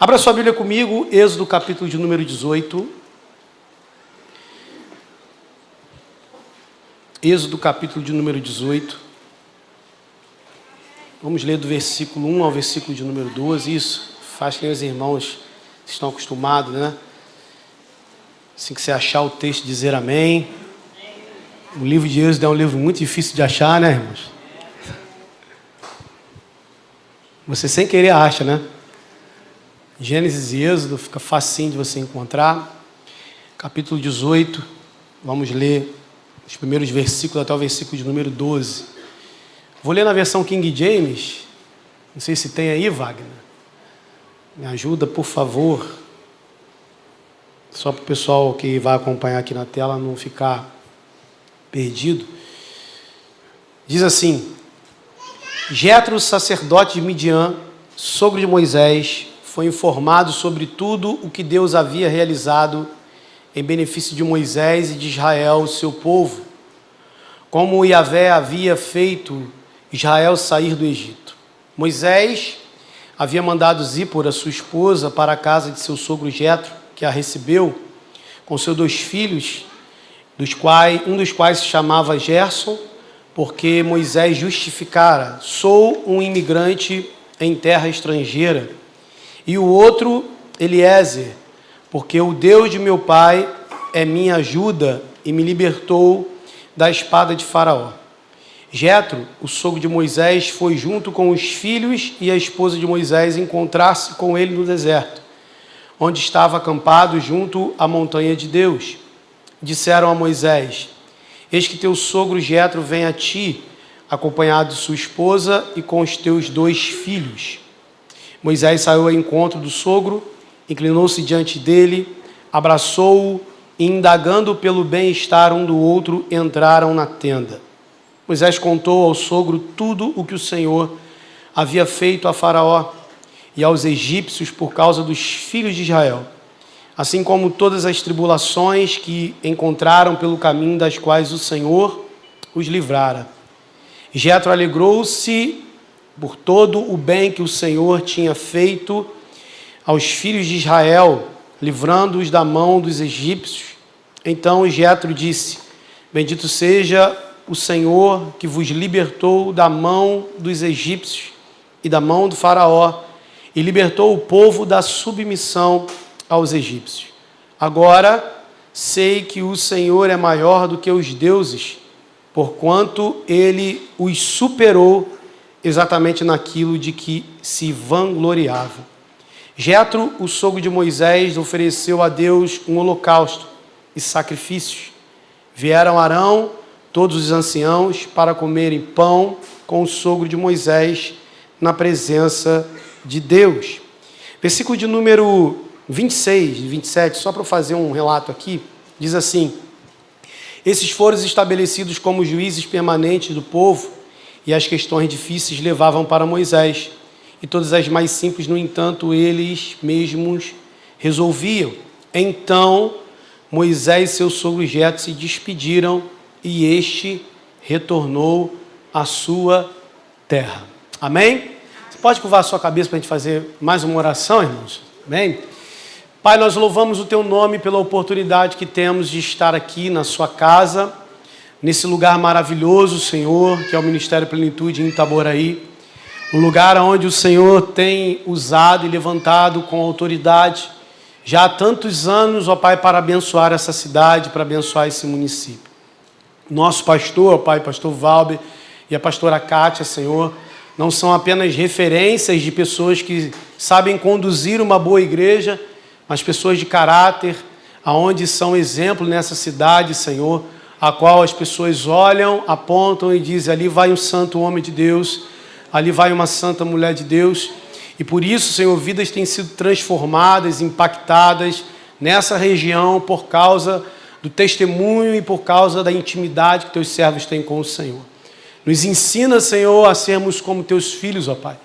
Abra sua Bíblia comigo, Êxodo capítulo de número 18. Êxodo capítulo de número 18. Vamos ler do versículo 1 ao versículo de número 12. Isso faz que os irmãos estão acostumados, né? Assim que você achar o texto, dizer amém. O livro de Êxodo é um livro muito difícil de achar, né, irmãos? Você sem querer acha, né? Gênesis e Êxodo fica facinho de você encontrar. Capítulo 18, vamos ler os primeiros versículos até o versículo de número 12. Vou ler na versão King James. Não sei se tem aí, Wagner. Me ajuda, por favor. Só para o pessoal que vai acompanhar aqui na tela não ficar perdido. Diz assim: Jetro, sacerdote de Midian, sogro de Moisés, foi informado sobre tudo o que Deus havia realizado em benefício de Moisés e de Israel, seu povo, como Yahvé havia feito Israel sair do Egito. Moisés havia mandado Zípora, sua esposa, para a casa de seu sogro Jetro, que a recebeu, com seus 2 filhos, um dos quais se chamava Gerson, porque Moisés justificara: sou um imigrante em terra estrangeira. E o outro, Eliezer, porque o Deus de meu pai é minha ajuda e me libertou da espada de Faraó. Jetro, o sogro de Moisés, foi junto com os filhos e a esposa de Moisés encontrar-se com ele no deserto, onde estava acampado junto à montanha de Deus. Disseram a Moisés: eis que teu sogro Jetro vem a ti, acompanhado de sua esposa e com os teus 2 filhos. Moisés saiu ao encontro do sogro, inclinou-se diante dele, abraçou-o e, indagando pelo bem-estar um do outro, entraram na tenda. Moisés contou ao sogro tudo o que o Senhor havia feito a Faraó e aos egípcios por causa dos filhos de Israel, assim como todas as tribulações que encontraram pelo caminho das quais o Senhor os livrara. Jetro alegrou-se por todo o bem que o Senhor tinha feito aos filhos de Israel, livrando-os da mão dos egípcios. Então Jetro disse: bendito seja o Senhor que vos libertou da mão dos egípcios e da mão do Faraó, e libertou o povo da submissão aos egípcios. Agora sei que o Senhor é maior do que os deuses, porquanto ele os superou exatamente naquilo de que se vangloriava. Jetro, o sogro de Moisés, ofereceu a Deus um holocausto e sacrifícios. Vieram Arão, todos os anciãos, para comerem pão com o sogro de Moisés na presença de Deus. Versículo de número 26 e 27, só para fazer um relato aqui, diz assim: esses foram estabelecidos como juízes permanentes do povo, e as questões difíceis levavam para Moisés, e todas as mais simples, no entanto, eles mesmos resolviam. Então Moisés e seu sogro Jetro se despediram, e este retornou à sua terra. Amém? Você pode curvar a sua cabeça para a gente fazer mais uma oração, irmãos? Amém? Pai, nós louvamos o teu nome pela oportunidade que temos de estar aqui na sua casa, nesse lugar maravilhoso, Senhor, que é o Ministério Plenitude em Itaboraí, um lugar onde o Senhor tem usado e levantado com autoridade já há tantos anos, ó Pai, para abençoar essa cidade, para abençoar esse município. Nosso pastor, ó Pai, pastor Valber e a pastora Kátia, Senhor, não são apenas referências de pessoas que sabem conduzir uma boa igreja, mas pessoas de caráter, aonde são exemplo nessa cidade, Senhor, a qual as pessoas olham, apontam e dizem: ali vai um santo homem de Deus, ali vai uma santa mulher de Deus. E por isso, Senhor, vidas têm sido transformadas, impactadas nessa região por causa do testemunho e por causa da intimidade que teus servos têm com o Senhor. Nos ensina, Senhor, a sermos como teus filhos, ó Pai,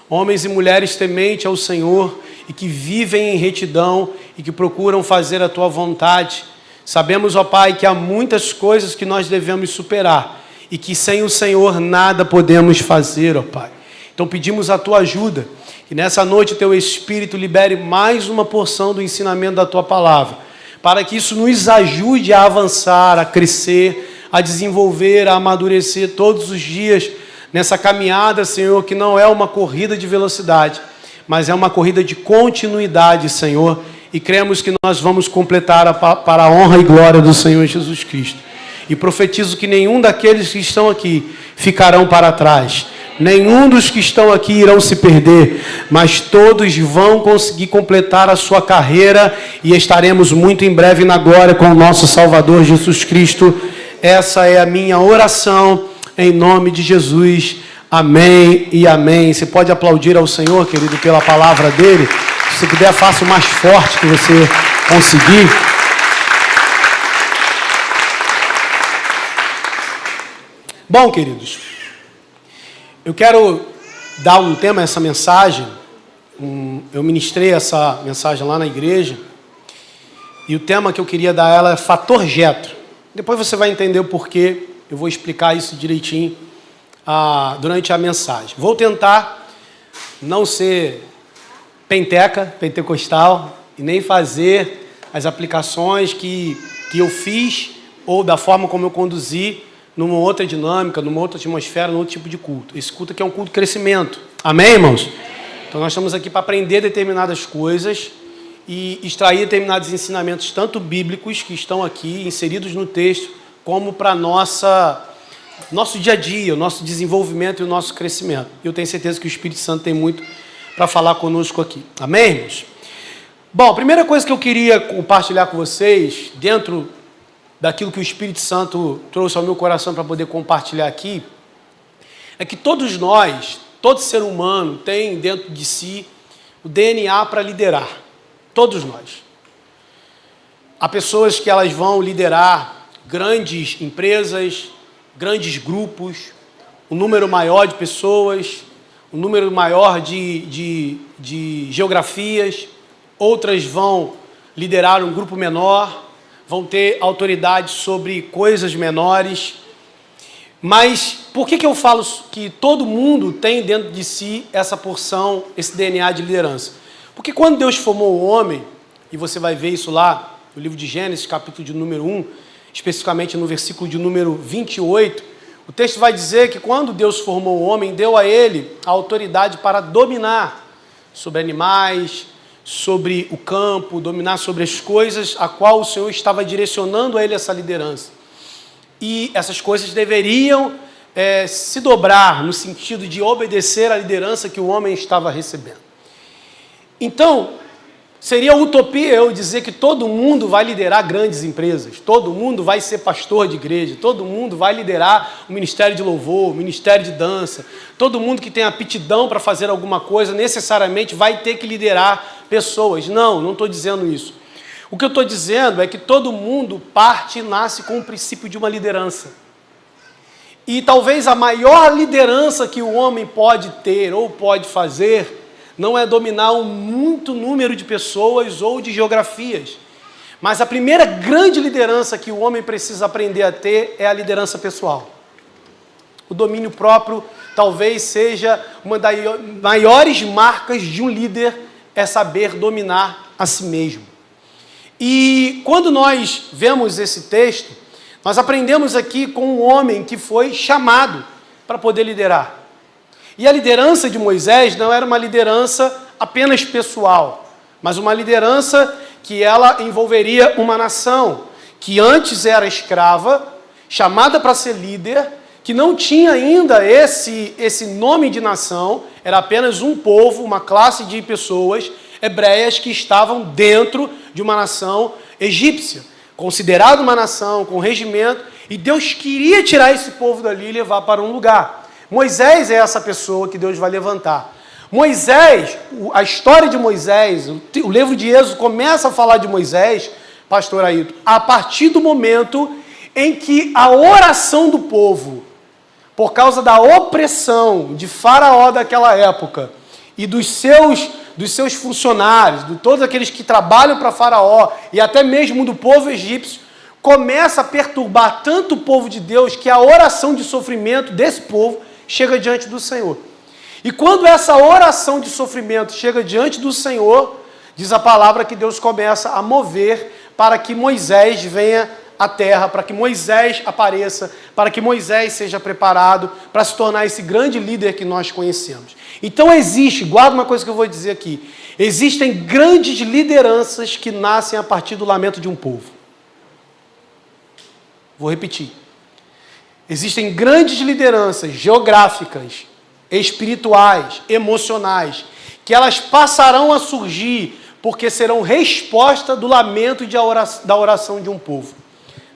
homens e mulheres tementes ao Senhor e que vivem em retidão e que procuram fazer a tua vontade. Sabemos, ó Pai, que há muitas coisas que nós devemos superar e que sem o Senhor nada podemos fazer, ó Pai. Então pedimos a tua ajuda Que nessa noite o Teu Espírito libere mais uma porção do ensinamento da Tua palavra, para que isso nos ajude a avançar, a crescer, a desenvolver, a amadurecer todos os dias nessa caminhada, Senhor, que não é uma corrida de velocidade, mas é uma corrida de continuidade, Senhor, e cremos que nós vamos completar para a honra e glória do Senhor Jesus Cristo. E profetizo que nenhum daqueles que estão aqui ficarão para trás, nenhum dos que estão aqui irão se perder, mas todos vão conseguir completar a sua carreira e estaremos muito em breve na glória com o nosso Salvador Jesus Cristo. Essa é a minha oração, em nome de Jesus. Amém e amém. Você pode aplaudir ao Senhor, querido, pela palavra dele. Se você puder, faça o mais forte que você conseguir. Bom, queridos, eu quero dar um tema a essa mensagem. Eu ministrei essa mensagem lá na igreja. E o tema que eu queria dar a ela é Fator Jetro. Depois você vai entender o porquê. Eu vou explicar isso direitinho durante a mensagem. Vou tentar não ser pentecostal, e nem fazer as aplicações que eu fiz ou da forma como eu conduzi numa outra dinâmica, numa outra atmosfera, num outro tipo de culto. Esse culto aqui é um culto de crescimento. Amém, irmãos? Então nós estamos aqui para aprender determinadas coisas e extrair determinados ensinamentos, tanto bíblicos, que estão aqui inseridos no texto, como para nosso dia a dia, o nosso desenvolvimento e o nosso crescimento. Eu tenho certeza que o Espírito Santo tem muito para falar conosco aqui. Amém, irmãos? Bom, a primeira coisa que eu queria compartilhar com vocês, dentro daquilo que o Espírito Santo trouxe ao meu coração para poder compartilhar aqui, é que todos nós, todo ser humano tem dentro de si o DNA para liderar. Todos nós. Há pessoas que elas vão liderar grandes empresas, grandes grupos, um número maior de pessoas, um número maior de geografias. Outras vão liderar um grupo menor, vão ter autoridade sobre coisas menores. Mas por que eu falo que todo mundo tem dentro de si essa porção, esse DNA de liderança? Porque quando Deus formou o homem, e você vai ver isso lá no livro de Gênesis, capítulo de número 1, especificamente no versículo de número 28, o texto vai dizer que quando Deus formou o homem, deu a ele a autoridade para dominar sobre animais, sobre o campo, dominar sobre as coisas a qual o Senhor estava direcionando a ele essa liderança. E essas coisas deveriam se dobrar no sentido de obedecer à liderança que o homem estava recebendo. Então, seria utopia eu dizer que todo mundo vai liderar grandes empresas, todo mundo vai ser pastor de igreja, todo mundo vai liderar o ministério de louvor, o ministério de dança, todo mundo que tem aptidão para fazer alguma coisa necessariamente vai ter que liderar pessoas. Não estou dizendo isso. O que eu estou dizendo é que todo mundo parte e nasce com o princípio de uma liderança. E talvez a maior liderança que o homem pode ter ou pode fazer não é dominar um muito número de pessoas ou de geografias. Mas a primeira grande liderança que o homem precisa aprender a ter é a liderança pessoal. O domínio próprio talvez seja uma das maiores marcas de um líder, é saber dominar a si mesmo. E quando nós vemos esse texto, nós aprendemos aqui com um homem que foi chamado para poder liderar. E a liderança de Moisés não era uma liderança apenas pessoal, mas uma liderança que ela envolveria uma nação que antes era escrava, chamada para ser líder, que não tinha ainda esse nome de nação, era apenas um povo, uma classe de pessoas hebreias que estavam dentro de uma nação egípcia, considerada uma nação com regimento, e Deus queria tirar esse povo dali e levar para um lugar. Moisés é essa pessoa que Deus vai levantar. Moisés, a história de Moisés, o livro de Êxodo começa a falar de Moisés, pastor Ailton, a partir do momento em que a oração do povo, por causa da opressão de Faraó daquela época e dos seus funcionários, de todos aqueles que trabalham para Faraó e até mesmo do povo egípcio, começa a perturbar tanto o povo de Deus que a oração de sofrimento desse povo chega diante do Senhor. E quando essa oração de sofrimento chega diante do Senhor, diz a palavra que Deus começa a mover para que Moisés venha à terra, para que Moisés apareça, para que Moisés seja preparado para se tornar esse grande líder que nós conhecemos. Então guarda uma coisa que eu vou dizer aqui, existem grandes lideranças que nascem a partir do lamento de um povo. Vou repetir. Existem grandes lideranças geográficas, espirituais, emocionais, que elas passarão a surgir porque serão resposta do lamento e da oração de um povo.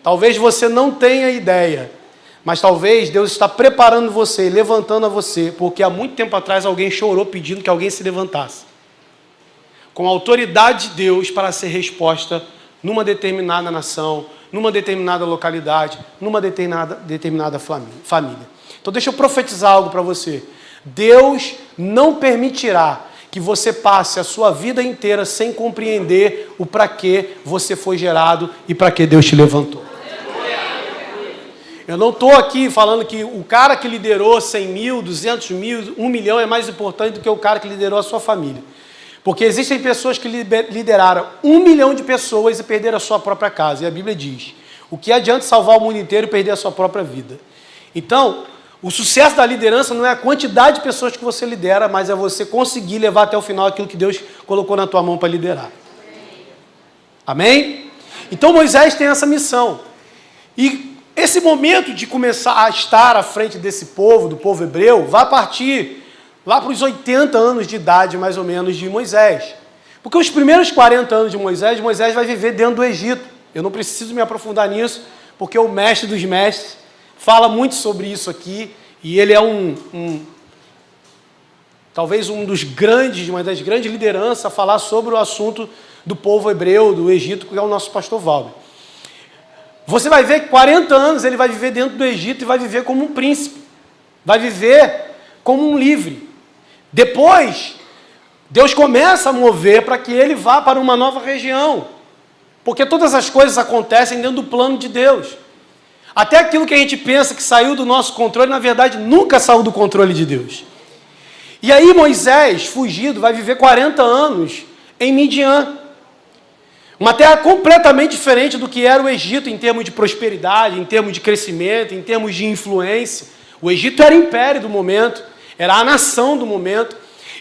Talvez você não tenha ideia, mas talvez Deus está preparando você, levantando a você, porque há muito tempo atrás alguém chorou pedindo que alguém se levantasse, com a autoridade de Deus para ser resposta numa determinada nação, numa determinada localidade, numa determinada família. Então deixa eu profetizar algo para você. Deus não permitirá que você passe a sua vida inteira sem compreender o para que você foi gerado e para que Deus te levantou. Eu não estou aqui falando que o cara que liderou 100 mil, 200 mil, 1 milhão é mais importante do que o cara que liderou a sua família. Porque existem pessoas que lideraram 1 milhão de pessoas e perderam a sua própria casa. E a Bíblia diz, o que adianta salvar o mundo inteiro e perder a sua própria vida? Então, o sucesso da liderança não é a quantidade de pessoas que você lidera, mas é você conseguir levar até o final aquilo que Deus colocou na tua mão para liderar. Amém? Então Moisés tem essa missão. E esse momento de começar a estar à frente desse povo, do povo hebreu, vai partir lá para os 80 anos de idade, mais ou menos, de Moisés. Porque os primeiros 40 anos de Moisés vai viver dentro do Egito. Eu não preciso me aprofundar nisso, porque o mestre dos mestres fala muito sobre isso aqui, e ele é talvez uma das grandes lideranças a falar sobre o assunto do povo hebreu, do Egito, que é o nosso pastor Valber. Você vai ver que 40 anos ele vai viver dentro do Egito e vai viver como um príncipe, vai viver como um livre. Depois, Deus começa a mover para que ele vá para uma nova região, porque todas as coisas acontecem dentro do plano de Deus. Até aquilo que a gente pensa que saiu do nosso controle, na verdade, nunca saiu do controle de Deus. E aí Moisés, fugido, vai viver 40 anos em Midian. Uma terra completamente diferente do que era o Egito em termos de prosperidade, em termos de crescimento, em termos de influência. O Egito era o império do momento, era a nação do momento.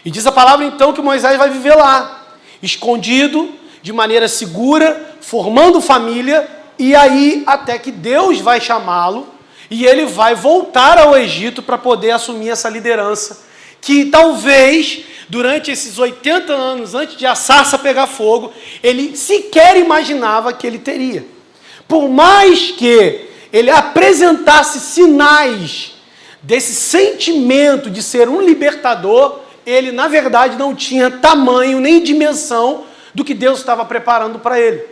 E diz a palavra então que Moisés vai viver lá, escondido, de maneira segura, formando família, e aí até que Deus vai chamá-lo e ele vai voltar ao Egito para poder assumir essa liderança, que talvez durante esses 80 anos, antes de a sarça pegar fogo, ele sequer imaginava que ele teria. Por mais que ele apresentasse sinais desse sentimento de ser um libertador, ele, na verdade, não tinha tamanho nem dimensão do que Deus estava preparando para ele.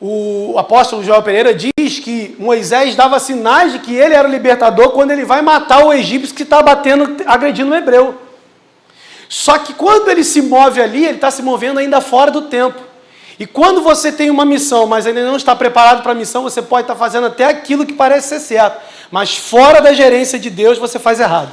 O apóstolo Joel Pereira diz que Moisés dava sinais de que ele era o libertador quando ele vai matar o egípcio que está agredindo o hebreu. Só que quando ele se move ali, ele está se movendo ainda fora do tempo. E quando você tem uma missão, mas ainda não está preparado para a missão, você pode estar fazendo até aquilo que parece ser certo, mas fora da gerência de Deus, você faz errado.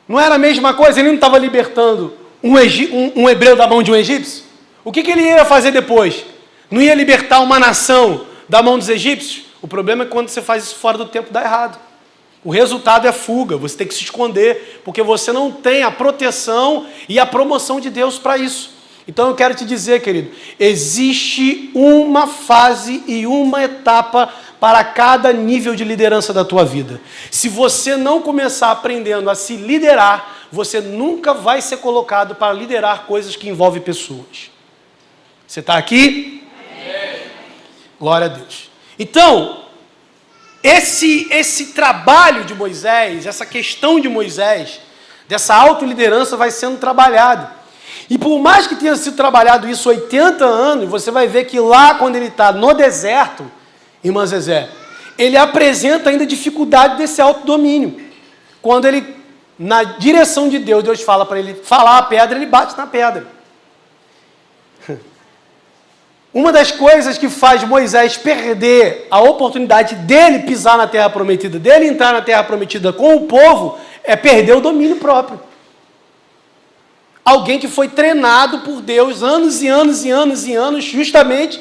Não era a mesma coisa? Ele não estava libertando um hebreu da mão de um egípcio? O que ele ia fazer depois? Não ia libertar uma nação da mão dos egípcios? O problema é que quando você faz isso fora do tempo, dá errado. O resultado é fuga, você tem que se esconder, porque você não tem a proteção e a promoção de Deus para isso. Então eu quero te dizer, querido, existe uma fase e uma etapa para cada nível de liderança da tua vida. Se você não começar aprendendo a se liderar, você nunca vai ser colocado para liderar coisas que envolvem pessoas. Você está aqui? Amém. Glória a Deus. Então, esse trabalho de Moisés, essa questão de Moisés, dessa autoliderança vai sendo trabalhado. E por mais que tenha sido trabalhado isso 80 anos, você vai ver que lá quando ele está no deserto, irmã Zezé, ele apresenta ainda dificuldade desse autodomínio. Quando ele, na direção de Deus, Deus fala para ele falar a pedra, ele bate na pedra. Uma das coisas que faz Moisés perder a oportunidade dele pisar na terra prometida, dele entrar na terra prometida com o povo, é perder o domínio próprio. Alguém que foi treinado por Deus anos e anos e anos e anos, justamente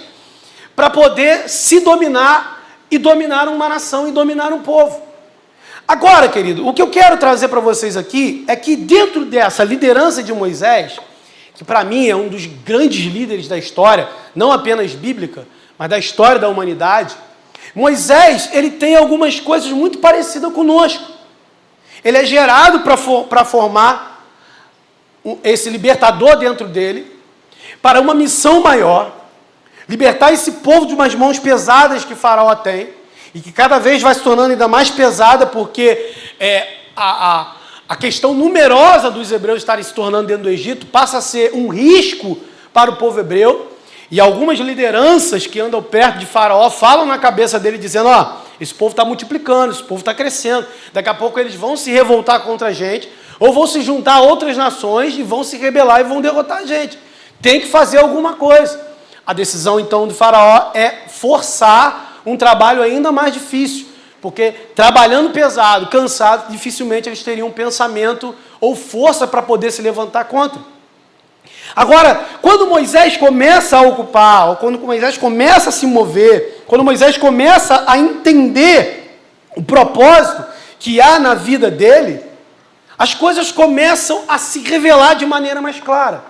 para poder se dominar e dominar uma nação e dominar um povo. Agora, querido, o que eu quero trazer para vocês aqui é que dentro dessa liderança de Moisés, que para mim é um dos grandes líderes da história, não apenas bíblica, mas da história da humanidade, Moisés, ele tem algumas coisas muito parecidas conosco. Ele é gerado para formar esse libertador dentro dele, para uma missão maior, libertar esse povo de umas mãos pesadas que Faraó tem, e que cada vez vai se tornando ainda mais pesada, porque a questão numerosa dos hebreus estarem se tornando dentro do Egito passa a ser um risco para o povo hebreu, e algumas lideranças que andam perto de Faraó falam na cabeça dele, dizendo, esse povo está multiplicando, esse povo está crescendo, daqui a pouco eles vão se revoltar contra a gente, ou vão se juntar a outras nações e vão se rebelar e vão derrotar a gente. Tem que fazer alguma coisa. A decisão, então, do Faraó é forçar um trabalho ainda mais difícil, porque trabalhando pesado, cansado, dificilmente eles teriam um pensamento ou força para poder se levantar contra. Agora, quando Moisés começa a ocupar, ou quando Moisés começa a se mover, quando Moisés começa a entender o propósito que há na vida dele, as coisas começam a se revelar de maneira mais clara.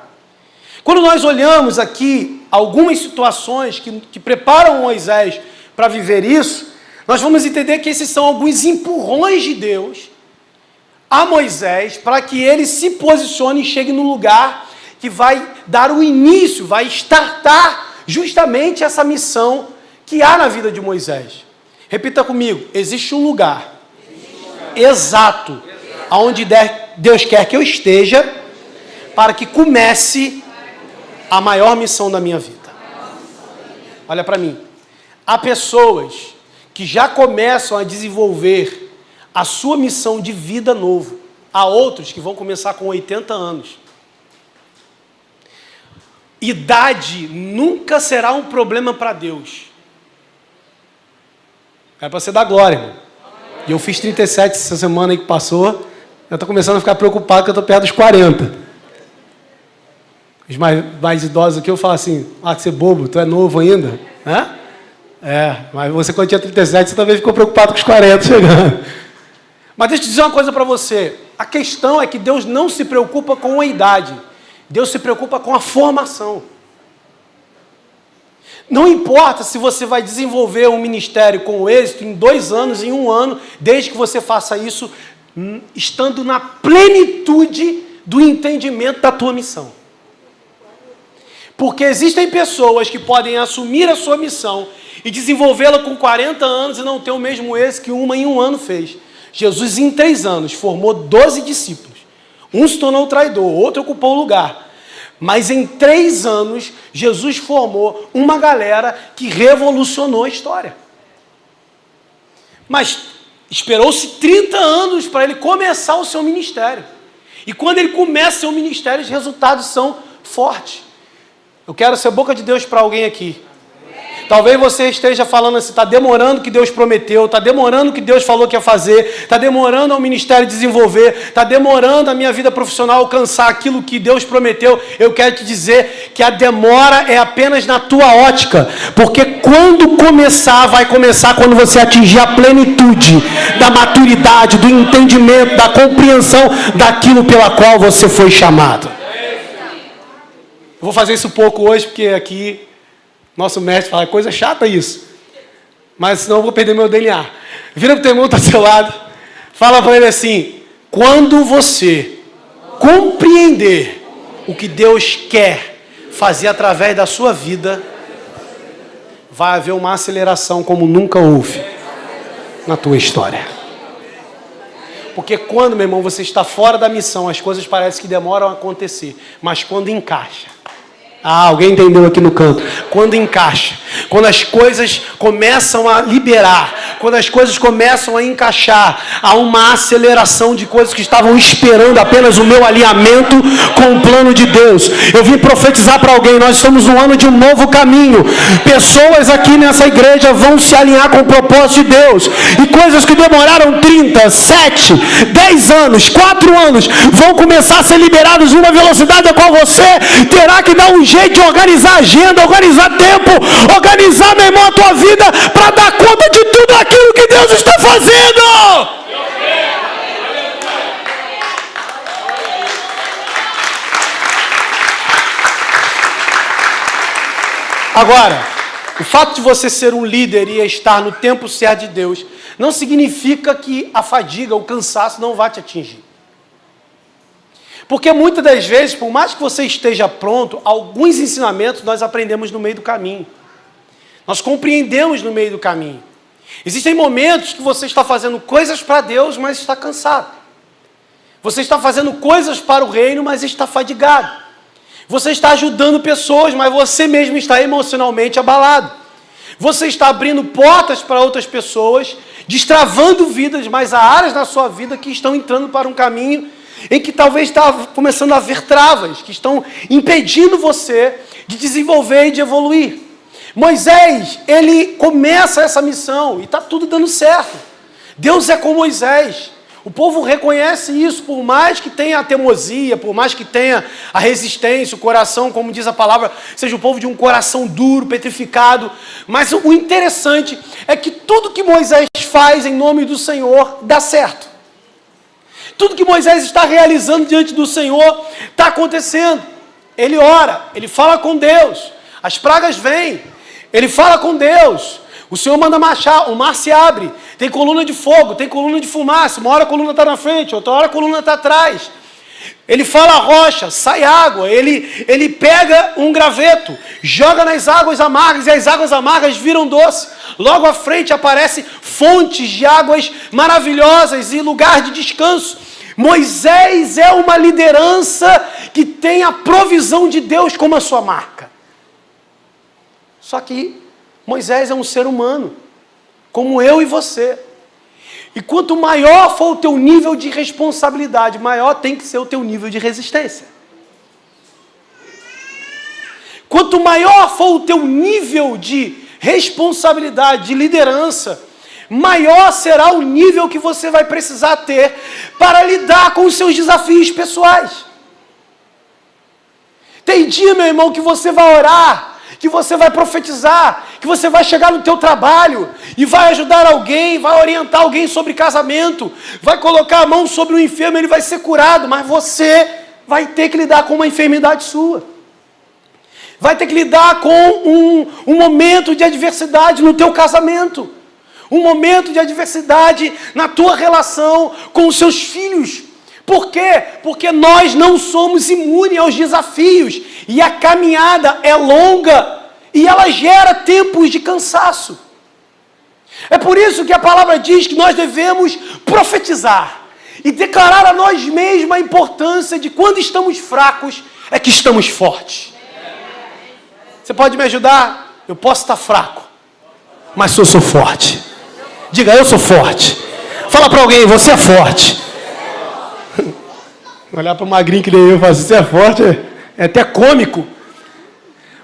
Quando nós olhamos aqui algumas situações que preparam Moisés para viver isso, nós vamos entender que esses são alguns empurrões de Deus a Moisés para que ele se posicione e chegue no lugar que vai dar o início, vai startar justamente essa missão que há na vida de Moisés. Repita comigo, existe um lugar exato aonde Deus quer que eu esteja para que comece a maior missão da minha vida. Olha para mim. Há pessoas que já começam a desenvolver a sua missão de vida novo. Há outros que vão começar com 80 anos. Idade nunca será um problema para Deus. É para você dar glória, irmão. E eu fiz 37 essa semana aí que passou. Eu estou começando a ficar preocupado que eu estou perto dos 40. Os mais idosos aqui, eu falo assim, que você é bobo, tu é novo ainda. Mas você quando tinha 37, você também ficou preocupado com os 40 chegando. Mas deixa eu dizer uma coisa para você. A questão é que Deus não se preocupa com a idade. Deus se preocupa com a formação. Não importa se você vai desenvolver um ministério com êxito em 2 anos, em 1 ano, desde que você faça isso estando na plenitude do entendimento da tua missão. Porque existem pessoas que podem assumir a sua missão e desenvolvê-la com 40 anos e não ter o mesmo êxito que uma em 1 ano fez. Jesus, em 3 anos, formou 12 discípulos. Um se tornou traidor, outro ocupou o lugar. Mas em 3 anos, Jesus formou uma galera que revolucionou a história. Mas esperou-se 30 anos para ele começar o seu ministério. E quando ele começa o seu ministério, os resultados são fortes. Eu quero ser boca de Deus para alguém aqui. Talvez você esteja falando assim, está demorando o que Deus prometeu, está demorando o que Deus falou que ia fazer, está demorando o ministério desenvolver, está demorando a minha vida profissional alcançar aquilo que Deus prometeu. Eu quero te dizer que a demora é apenas na tua ótica, porque quando começar, vai começar quando você atingir a plenitude da maturidade, do entendimento, da compreensão daquilo pela qual você foi chamado. Eu vou fazer isso pouco hoje, porque aqui nosso mestre fala, coisa chata isso. Mas senão eu vou perder meu DNA. Vira para o teu irmão que está ao seu lado. Fala para ele assim, quando você compreender o que Deus quer fazer através da sua vida, vai haver uma aceleração como nunca houve na tua história. Porque quando, meu irmão, você está fora da missão, as coisas parecem que demoram a acontecer. Mas quando encaixa, Ah, alguém entendeu aqui no canto. Quando encaixa, quando as coisas começam a liberar, quando as coisas começam a encaixar, há uma aceleração de coisas que estavam esperando apenas o meu alinhamento com o plano de Deus. Eu vim profetizar para alguém, nós estamos no ano de um novo caminho. Pessoas aqui nessa igreja vão se alinhar com o propósito de Deus. E coisas que demoraram 30, 7, 10 anos, 4 anos, vão começar a ser liberadas numa velocidade a qual você terá que dar um jeito de organizar a agenda, organizar tempo, organizar, meu irmão, a tua vida para dar conta de tudo aquilo que Deus está fazendo. Agora, o fato de você ser um líder e estar no tempo certo de Deus não significa que a fadiga, o cansaço não vai te atingir. Porque muitas das vezes, por mais que você esteja pronto, alguns ensinamentos nós aprendemos no meio do caminho. Nós compreendemos no meio do caminho. Existem momentos que você está fazendo coisas para Deus, mas está cansado. Você está fazendo coisas para o reino, mas está fadigado. Você está ajudando pessoas, mas você mesmo está emocionalmente abalado. Você está abrindo portas para outras pessoas, destravando vidas, mas há áreas na sua vida que estão entrando para um caminho em que talvez está começando a haver travas, que estão impedindo você de desenvolver e de evoluir. Moisés, ele começa essa missão e está tudo dando certo. Deus é com Moisés. O povo reconhece isso, por mais que tenha a teimosia, por mais que tenha a resistência, o coração, como diz a palavra, seja o povo de um coração duro, petrificado. Mas o interessante é que tudo que Moisés faz em nome do Senhor dá certo. Tudo que Moisés está realizando diante do Senhor está acontecendo. Ele ora, ele fala com Deus, as pragas vêm, ele fala com Deus, o Senhor manda marchar, o mar se abre, tem coluna de fogo, tem coluna de fumaça, uma hora a coluna está na frente, outra hora a coluna está atrás. Ele fala a rocha, sai água, ele pega um graveto, joga nas águas amargas e as águas amargas viram doce. Logo à frente aparecem fontes de águas maravilhosas e lugar de descanso. Moisés é uma liderança que tem a provisão de Deus como a sua marca. Só que Moisés é um ser humano, como eu e você. E quanto maior for o teu nível de responsabilidade, maior tem que ser o teu nível de resistência. Quanto maior for o teu nível de responsabilidade, de liderança, maior será o nível que você vai precisar ter para lidar com os seus desafios pessoais. Tem dia, meu irmão, que você vai orar, que você vai profetizar, que você vai chegar no teu trabalho e vai ajudar alguém, vai orientar alguém sobre casamento, vai colocar a mão sobre um enfermo, ele vai ser curado, mas você vai ter que lidar com uma enfermidade sua. Vai ter que lidar com um momento de adversidade no teu casamento. Um momento de adversidade na tua relação com os seus filhos. Por quê? Porque nós não somos imunes aos desafios. E a caminhada é longa e ela gera tempos de cansaço. É por isso que a palavra diz que nós devemos profetizar e declarar a nós mesmos a importância de quando estamos fracos, é que estamos fortes. Você pode me ajudar? Eu posso estar fraco, mas eu sou forte. Diga, eu sou forte. Fala para alguém, você é forte. Olhar para o magrinho que nem eu e falar assim, você é forte, é até cômico.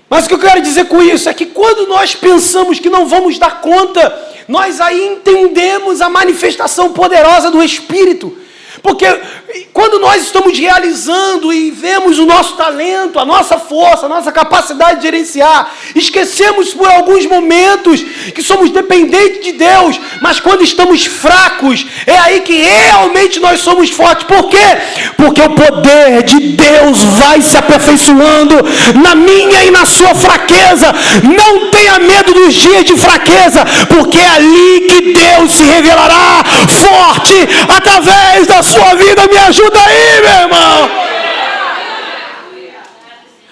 Mas o que eu quero dizer com isso é que quando nós pensamos que não vamos dar conta, nós aí entendemos a manifestação poderosa do Espírito. Porque quando nós estamos realizando e vemos o nosso talento, a nossa força, a nossa capacidade de gerenciar, esquecemos por alguns momentos que somos dependentes de Deus, mas quando estamos fracos, é aí que realmente nós somos fortes. Por quê? Porque o poder de Deus vai se aperfeiçoando na minha e na sua fraqueza. Não tenha medo dos dias de fraqueza, porque é ali que Deus se revelará forte através da sua vida. Me ajuda aí, meu irmão.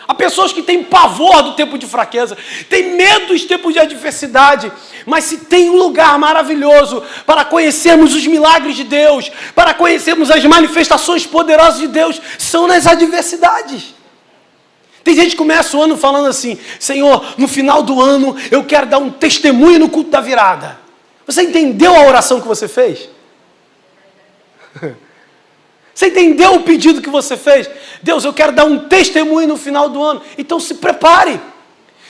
Há pessoas que têm pavor do tempo de fraqueza, têm medo dos tempos de adversidade, mas se tem um lugar maravilhoso para conhecermos os milagres de Deus, para conhecermos as manifestações poderosas de Deus, são nas adversidades. Tem gente que começa o ano falando assim: Senhor, no final do ano eu quero dar um testemunho no culto da virada. Você entendeu a oração que você fez? Você entendeu o pedido que você fez? Deus, eu quero dar um testemunho no final do ano. Então se prepare.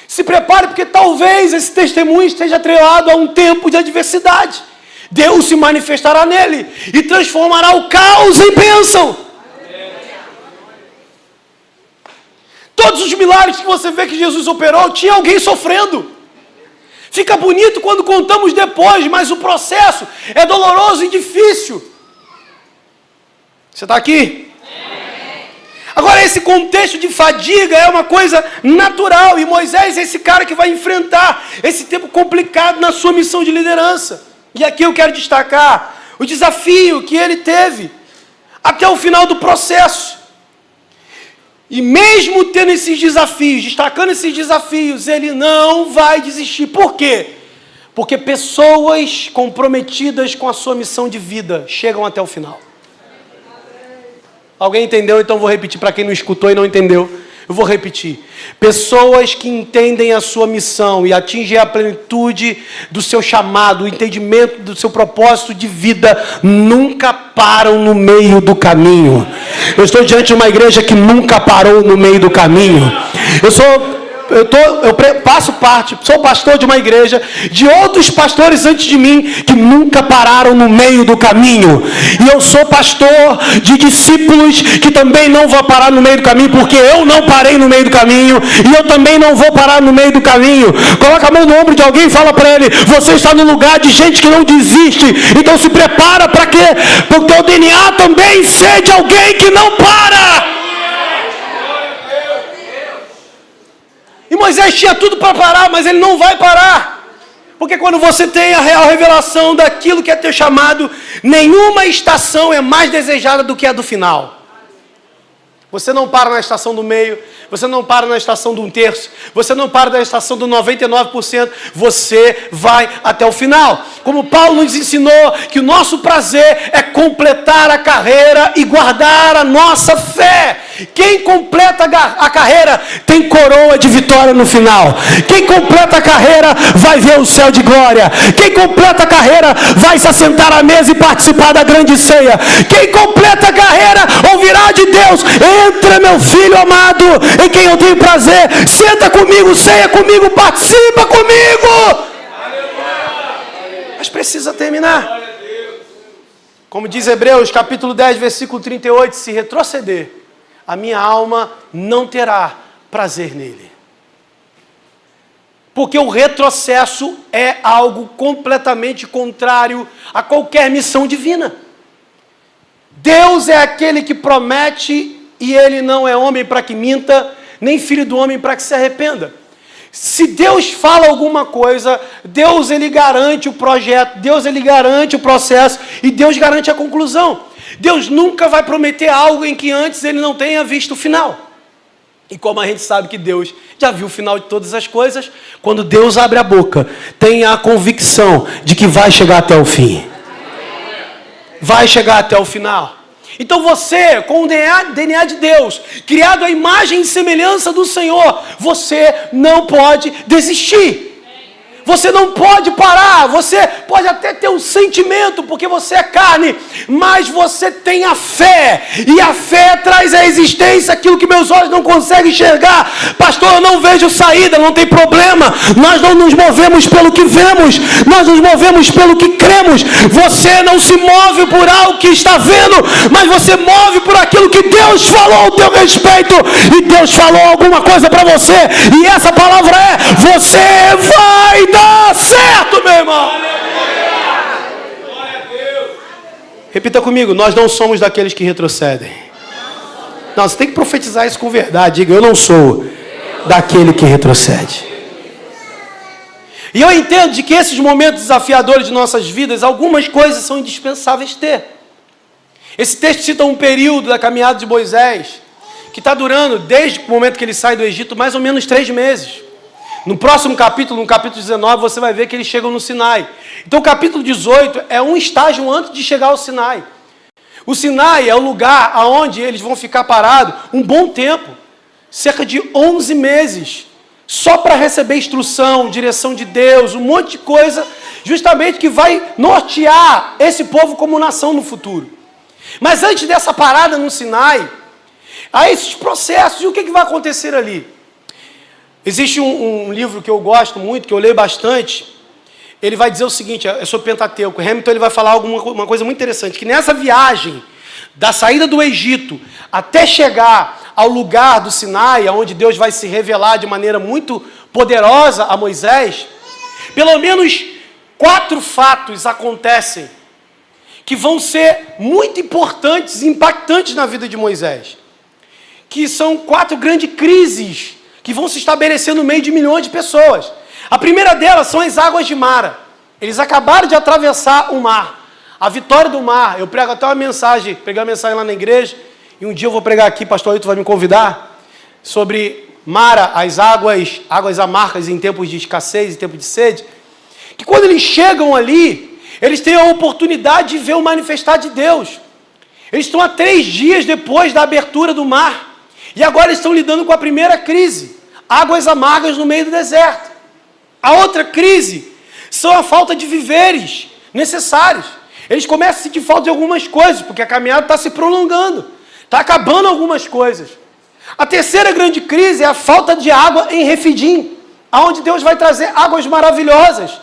Se prepare, porque talvez esse testemunho esteja atrelado a um tempo de adversidade. Deus se manifestará nele e transformará o caos em bênção. Todos os milagres que você vê que Jesus operou, tinha alguém sofrendo. Fica bonito quando contamos depois, mas o processo é doloroso e difícil. Você está aqui? Agora, esse contexto de fadiga é uma coisa natural. E Moisés é esse cara que vai enfrentar esse tempo complicado na sua missão de liderança. E aqui eu quero destacar o desafio que ele teve até o final do processo. E mesmo tendo esses desafios, destacando esses desafios, ele não vai desistir. Por quê? Porque pessoas comprometidas com a sua missão de vida chegam até o final. Alguém entendeu? Então vou repetir para quem não escutou e não entendeu. Eu vou repetir. Pessoas que entendem a sua missão e atingem a plenitude do seu chamado, o entendimento do seu propósito de vida, nunca param no meio do caminho. Eu estou diante de uma igreja que nunca parou no meio do caminho. Eu faço parte, sou pastor de uma igreja, de outros pastores antes de mim, que nunca pararam no meio do caminho. E eu sou pastor de discípulos que também não vão parar no meio do caminho, porque eu não parei no meio do caminho, e eu também não vou parar no meio do caminho. Coloca a mão no ombro de alguém e fala para ele: você está no lugar de gente que não desiste, então se prepara para quê? Porque o DNA também ser de alguém que não para. E Moisés tinha tudo para parar, mas ele não vai parar. Porque quando você tem a real revelação daquilo que é teu chamado, nenhuma estação é mais desejada do que a do final. Você não para na estação do meio, você não para na estação do 1/3, você não para na estação do 99%, você vai até o final. Como Paulo nos ensinou que o nosso prazer é completar a carreira e guardar a nossa fé. Quem completa a carreira tem coroa de vitória no final. Quem completa a carreira vai ver o céu de glória. Quem completa a carreira vai se assentar à mesa e participar da grande ceia. Quem completa a carreira ouvirá de Deus: entra, meu filho amado, em quem eu tenho prazer, senta comigo, ceia comigo, participa comigo. Mas precisa terminar. Como diz Hebreus capítulo 10, versículo 38, se retroceder, a minha alma não terá prazer nele. Porque o retrocesso é algo completamente contrário a qualquer missão divina. Deus é aquele que promete, e ele não é homem para que minta, nem filho do homem para que se arrependa. Se Deus fala alguma coisa, Deus ele garante o projeto, Deus ele garante o processo, e Deus garante a conclusão. Deus nunca vai prometer algo em que antes ele não tenha visto o final. E como a gente sabe que Deus já viu o final de todas as coisas, quando Deus abre a boca, tenha a convicção de que vai chegar até o fim. Vai chegar até o final. Então você, com o DNA de Deus, criado à imagem e semelhança do Senhor, você não pode desistir. Você não pode parar, você pode até ter um sentimento, porque você é carne, mas você tem a fé, e a fé traz à existência aquilo que meus olhos não conseguem enxergar. Pastor, eu não vejo saída, não tem problema, nós não nos movemos pelo que vemos, nós nos movemos pelo que cremos. Você não se move por algo que está vendo, mas você move por aquilo que Deus falou ao teu respeito, e Deus falou alguma coisa para você, e essa palavra é: você vai dar certo, meu irmão. Repita comigo: nós não somos daqueles que retrocedem. Não, você tem que profetizar isso com verdade. Diga: eu não sou daquele que retrocede. E eu entendo de que esses momentos desafiadores de nossas vidas, algumas coisas são indispensáveis ter. Esse texto cita um período da caminhada de Moisés que está durando, desde o momento que ele sai do Egito, mais ou menos 3 meses. No próximo capítulo, no capítulo 19, você vai ver que eles chegam no Sinai. Então o capítulo 18 é um estágio antes de chegar ao Sinai. O Sinai é o lugar onde eles vão ficar parados um bom tempo, cerca de 11 meses, só para receber instrução, direção de Deus, um monte de coisa, justamente que vai nortear esse povo como nação no futuro. Mas antes dessa parada no Sinai, há esses processos, e o que vai acontecer ali? Existe um livro que eu gosto muito, que eu leio bastante, ele vai dizer o seguinte, é sobre Pentateuco. Hamilton ele vai falar uma coisa muito interessante, que nessa viagem da saída do Egito até chegar ao lugar do Sinai, onde Deus vai se revelar de maneira muito poderosa a Moisés, pelo menos 4 fatos acontecem que vão ser muito importantes e impactantes na vida de Moisés. Que são 4 grandes crises que vão se estabelecer no meio de milhões de pessoas. A primeira delas são as águas de Mara. Eles acabaram de atravessar o mar. A vitória do mar. Eu prego até uma mensagem, preguei uma mensagem lá na igreja, e um dia eu vou pregar aqui, pastor Ailton vai me convidar, sobre Mara, as águas amargas em tempos de escassez, em tempos de sede, que quando eles chegam ali, eles têm a oportunidade de ver o manifestar de Deus. Eles estão a 3 dias depois da abertura do mar, e agora eles estão lidando com a primeira crise, águas amargas no meio do deserto. A outra crise são a falta de víveres necessários. Eles começam a sentir falta de algumas coisas, porque a caminhada está se prolongando, está acabando algumas coisas. A terceira grande crise é a falta de água em Refidim, aonde Deus vai trazer águas maravilhosas,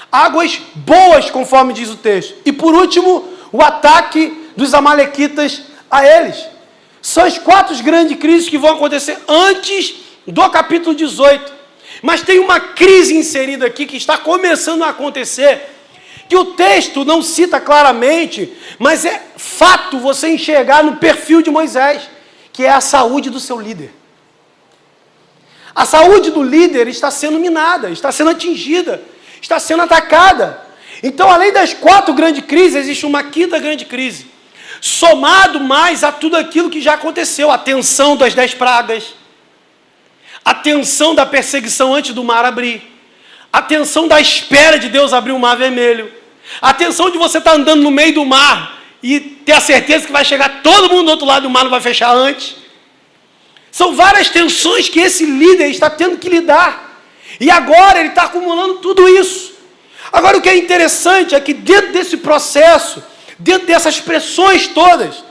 águas boas, conforme diz o texto. E por último, o ataque dos amalequitas a eles. São as 4 grandes crises que vão acontecer antes do capítulo 18. Mas tem uma crise inserida aqui que está começando a acontecer, que o texto não cita claramente, mas é fato você enxergar no perfil de Moisés, que é a saúde do seu líder. A saúde do líder está sendo minada, está sendo atingida, está sendo atacada. Então, além das 4 grandes crises, existe uma 5ª grande crise, somado mais a tudo aquilo que já aconteceu, a tensão das 10 pragas, a tensão da perseguição antes do mar abrir, a tensão da espera de Deus abrir o mar vermelho, a tensão de você estar andando no meio do mar e ter a certeza que vai chegar todo mundo do outro lado e o mar não vai fechar antes. São várias tensões que esse líder está tendo que lidar. E agora ele está acumulando tudo isso. Agora o que é interessante é que dentro desse processo, dentro dessas pressões todas,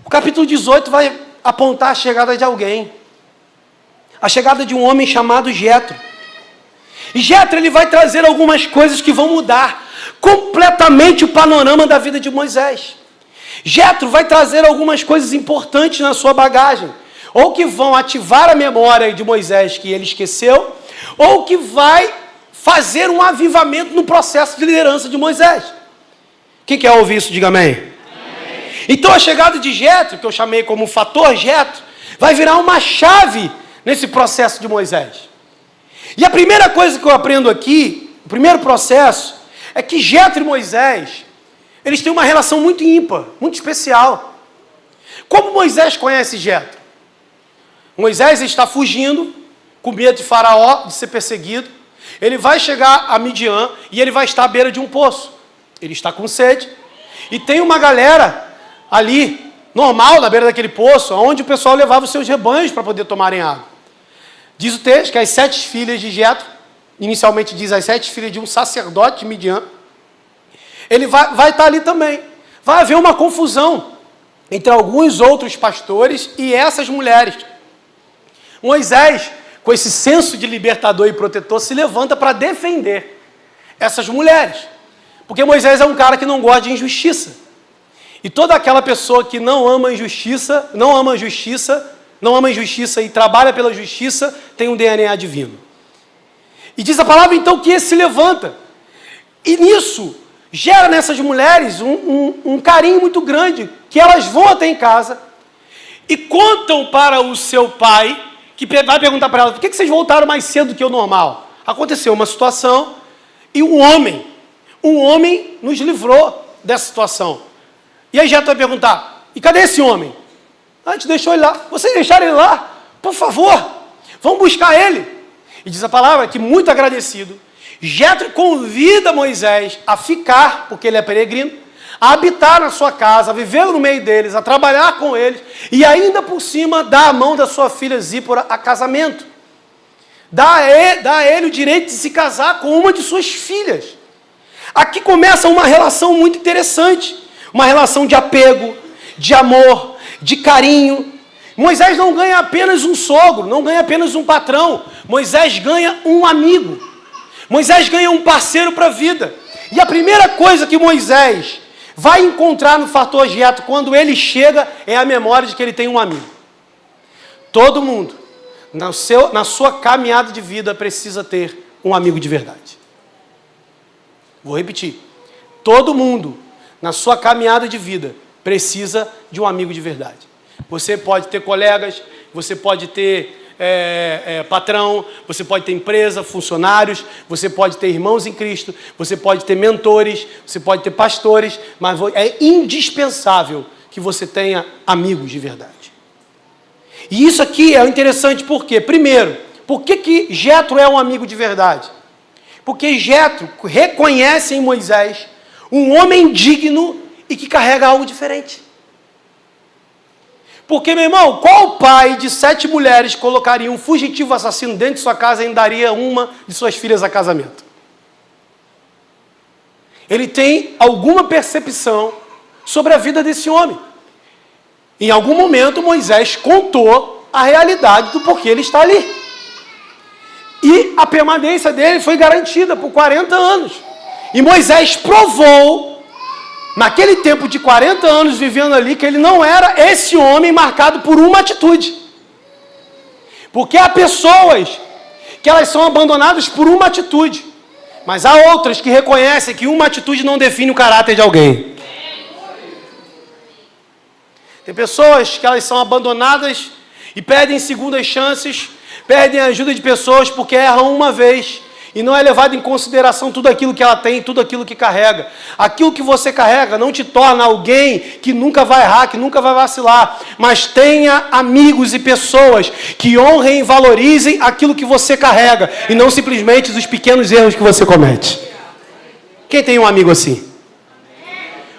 o capítulo 18 vai apontar a chegada de alguém. A chegada de um homem chamado Jetro. E Jetro ele vai trazer algumas coisas que vão mudar completamente o panorama da vida de Moisés. Jetro vai trazer algumas coisas importantes na sua bagagem, ou que vão ativar a memória de Moisés que ele esqueceu, ou que vai fazer um avivamento no processo de liderança de Moisés. Quem quer ouvir isso, diga amém. Amém. Então a chegada de Jetro, que eu chamei como fator Jetro, vai virar uma chave nesse processo de Moisés. E a primeira coisa que eu aprendo aqui, o primeiro processo, é que Jetro e Moisés, eles têm uma relação muito ímpar, muito especial. Como Moisés conhece Jetro? Moisés está fugindo, com medo de Faraó, de ser perseguido. Ele vai chegar a Midian e ele vai estar à beira de um poço. Ele está com sede. E tem uma galera ali, normal, na beira daquele poço, onde o pessoal levava os seus rebanhos para poder tomarem água. Diz o texto que as 7 filhas de Jetro, inicialmente diz as 7 filhas de um sacerdote de Midian, ele vai estar ali também. Vai haver uma confusão entre alguns outros pastores e essas mulheres. Moisés, com esse senso de libertador e protetor, se levanta para defender essas mulheres. Porque Moisés é um cara que não gosta de injustiça. E toda aquela pessoa que não ama injustiça e trabalha pela justiça, tem um DNA divino. E diz a palavra então que esse se levanta. E nisso, gera nessas mulheres um carinho muito grande, que elas vão até em casa e contam para o seu pai, que vai perguntar para elas, por que vocês voltaram mais cedo do que o normal? Aconteceu uma situação e um homem nos livrou dessa situação. E aí Jetro vai perguntar, e cadê esse homem? A gente deixou ele lá. Vocês deixaram ele lá? Por favor, vamos buscar ele. E diz a palavra que, muito agradecido, Jetro convida Moisés a ficar, porque ele é peregrino, a habitar na sua casa, a viver no meio deles, a trabalhar com eles, e ainda por cima dá a mão da sua filha Zípora a casamento. Dá a ele o direito de se casar com uma de suas filhas. Aqui começa uma relação muito interessante, uma relação de apego, de amor, de carinho. Moisés não ganha apenas um sogro, não ganha apenas um patrão. Moisés ganha um amigo. Moisés ganha um parceiro para a vida. E a primeira coisa que Moisés vai encontrar no fator Jetro quando ele chega é a memória de que ele tem um amigo. Todo mundo, na sua caminhada de vida, precisa ter um amigo de verdade. Vou repetir. Todo mundo, na sua caminhada de vida, precisa de um amigo de verdade. Você pode ter colegas, você pode ter patrão, você pode ter empresa, funcionários, você pode ter irmãos em Cristo, você pode ter mentores, você pode ter pastores, mas é indispensável que você tenha amigos de verdade. E isso aqui é interessante por quê? Primeiro, por que Jetro é um amigo de verdade? Porque Jetro reconhece em Moisés um homem digno e que carrega algo diferente. Porque, meu irmão, qual pai de 7 mulheres colocaria um fugitivo assassino dentro de sua casa e ainda daria uma de suas filhas a casamento? Ele tem alguma percepção sobre a vida desse homem. Em algum momento, Moisés contou a realidade do porquê ele está ali. E a permanência dele foi garantida por 40 anos. E Moisés provou, naquele tempo de 40 anos vivendo ali, que ele não era esse homem marcado por uma atitude. Porque há pessoas que elas são abandonadas por uma atitude. Mas há outras que reconhecem que uma atitude não define o caráter de alguém. Tem pessoas que elas são abandonadas e pedem segundas chances, pedem a ajuda de pessoas porque erram uma vez. E não é levado em consideração tudo aquilo que ela tem, tudo aquilo que carrega. Aquilo que você carrega não te torna alguém que nunca vai errar, que nunca vai vacilar. Mas tenha amigos e pessoas que honrem e valorizem aquilo que você carrega. E não simplesmente os pequenos erros que você comete. Quem tem um amigo assim?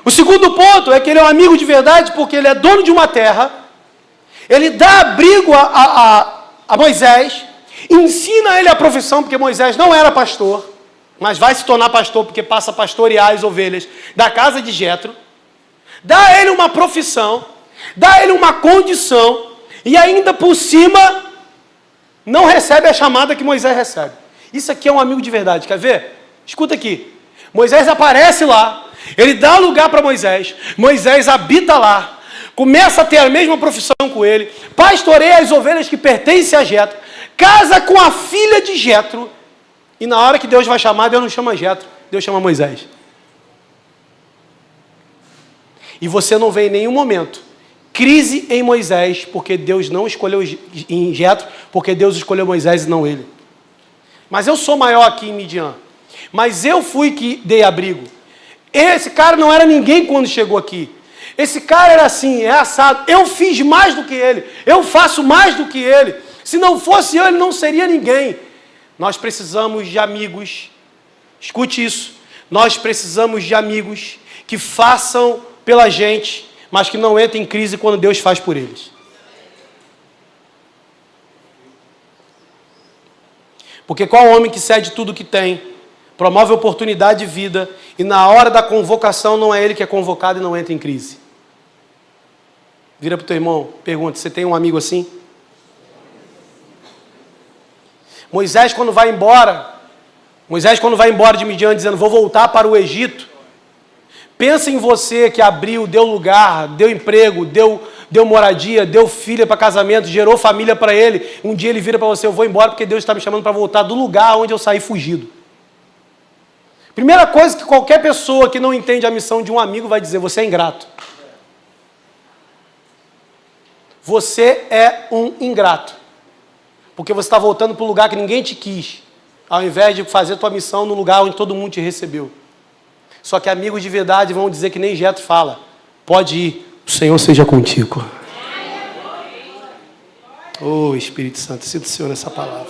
O segundo ponto é que ele é um amigo de verdade porque ele é dono de uma terra. Ele dá abrigo a Moisés. Ensina ele a profissão, porque Moisés não era pastor, mas vai se tornar pastor, porque passa a pastorear as ovelhas da casa de Jetro. Dá a ele uma profissão, dá a ele uma condição, e ainda por cima, não recebe a chamada que Moisés recebe. Isso aqui é um amigo de verdade, quer ver? Escuta aqui. Moisés aparece lá, ele dá lugar para Moisés, Moisés habita lá, começa a ter a mesma profissão com ele, pastoreia as ovelhas que pertencem a Jetro, casa com a filha de Jetro, e na hora que Deus vai chamar, Deus não chama Jetro, Deus chama Moisés. E você não vê em nenhum momento crise em Moisés, porque Deus não escolheu em Jetro, porque Deus escolheu Moisés e não ele. Mas eu sou maior aqui em Midian, mas eu fui que dei abrigo. Esse cara não era ninguém quando chegou aqui. Esse cara era assim, é assado. Eu fiz mais do que ele, eu faço mais do que ele. Se não fosse eu, ele não seria ninguém. Nós precisamos de amigos, escute isso, nós precisamos de amigos que façam pela gente, mas que não entrem em crise quando Deus faz por eles. Porque qual homem que cede tudo que tem, promove oportunidade de vida, e na hora da convocação não é ele que é convocado e não entra em crise? Vira para o teu irmão, pergunta, você tem um amigo assim? Moisés, quando vai embora de Midian, dizendo, vou voltar para o Egito, pensa em você que abriu, deu lugar, deu emprego, deu moradia, deu filha para casamento, gerou família para ele. Um dia ele vira para você, eu vou embora porque Deus está me chamando para voltar do lugar onde eu saí fugido. Primeira coisa que qualquer pessoa que não entende a missão de um amigo vai dizer, você é ingrato. Você é um ingrato. Porque você está voltando para o lugar que ninguém te quis, ao invés de fazer a tua missão no lugar onde todo mundo te recebeu. Só que amigos de verdade vão dizer que nem Jetro fala, pode ir, o Senhor seja contigo. Oh, Espírito Santo, sinto o Senhor nessa palavra.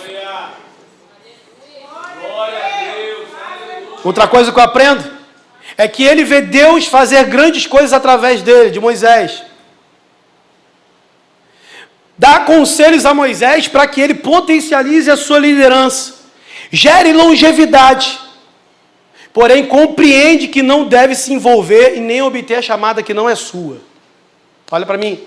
Outra coisa que eu aprendo é que ele vê Deus fazer grandes coisas através dele, de Moisés. Dá conselhos a Moisés para que ele potencialize a sua liderança, gere longevidade, porém compreende que não deve se envolver e nem obter a chamada que não é sua. Olha para mim.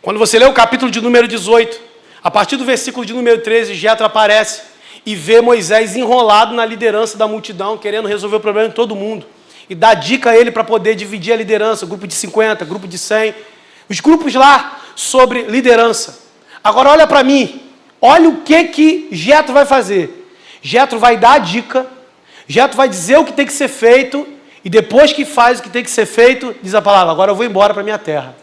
Quando você lê o capítulo de número 18, a partir do versículo de número 13, Jetro aparece e vê Moisés enrolado na liderança da multidão, querendo resolver o problema de todo mundo. E dá dica a ele para poder dividir a liderança, grupo de 50, grupo de 100, os grupos lá sobre liderança. Agora olha para mim, olha o que Jetro vai fazer. Jetro vai dar a dica, Jetro vai dizer o que tem que ser feito, e depois que faz o que tem que ser feito, diz a palavra, agora eu vou embora para minha terra.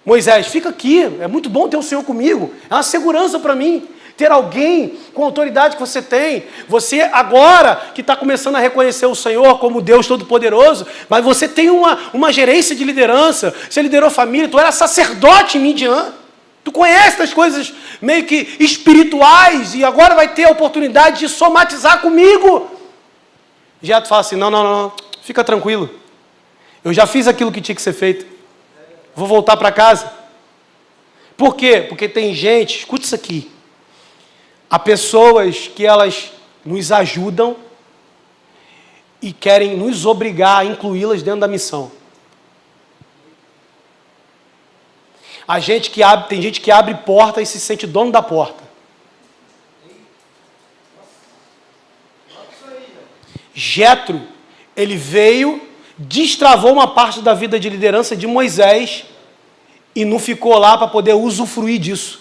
Moisés, fica aqui, é muito bom ter o Senhor comigo, é uma segurança para mim, ter alguém com a autoridade que você tem. Você agora que está começando a reconhecer o Senhor como Deus Todo-Poderoso, mas você tem uma gerência de liderança, você liderou família, tu era sacerdote em Midian, tu conhece as coisas meio que espirituais e agora vai ter a oportunidade de somatizar comigo. Jetro fala assim, não, fica tranquilo, eu já fiz aquilo que tinha que ser feito, vou voltar para casa. Por quê? Porque tem gente, escuta isso aqui, há pessoas que elas nos ajudam e querem nos obrigar a incluí-las dentro da missão. Tem gente que abre porta e se sente dono da porta. Jetro, ele veio, destravou uma parte da vida de liderança de Moisés e não ficou lá para poder usufruir disso.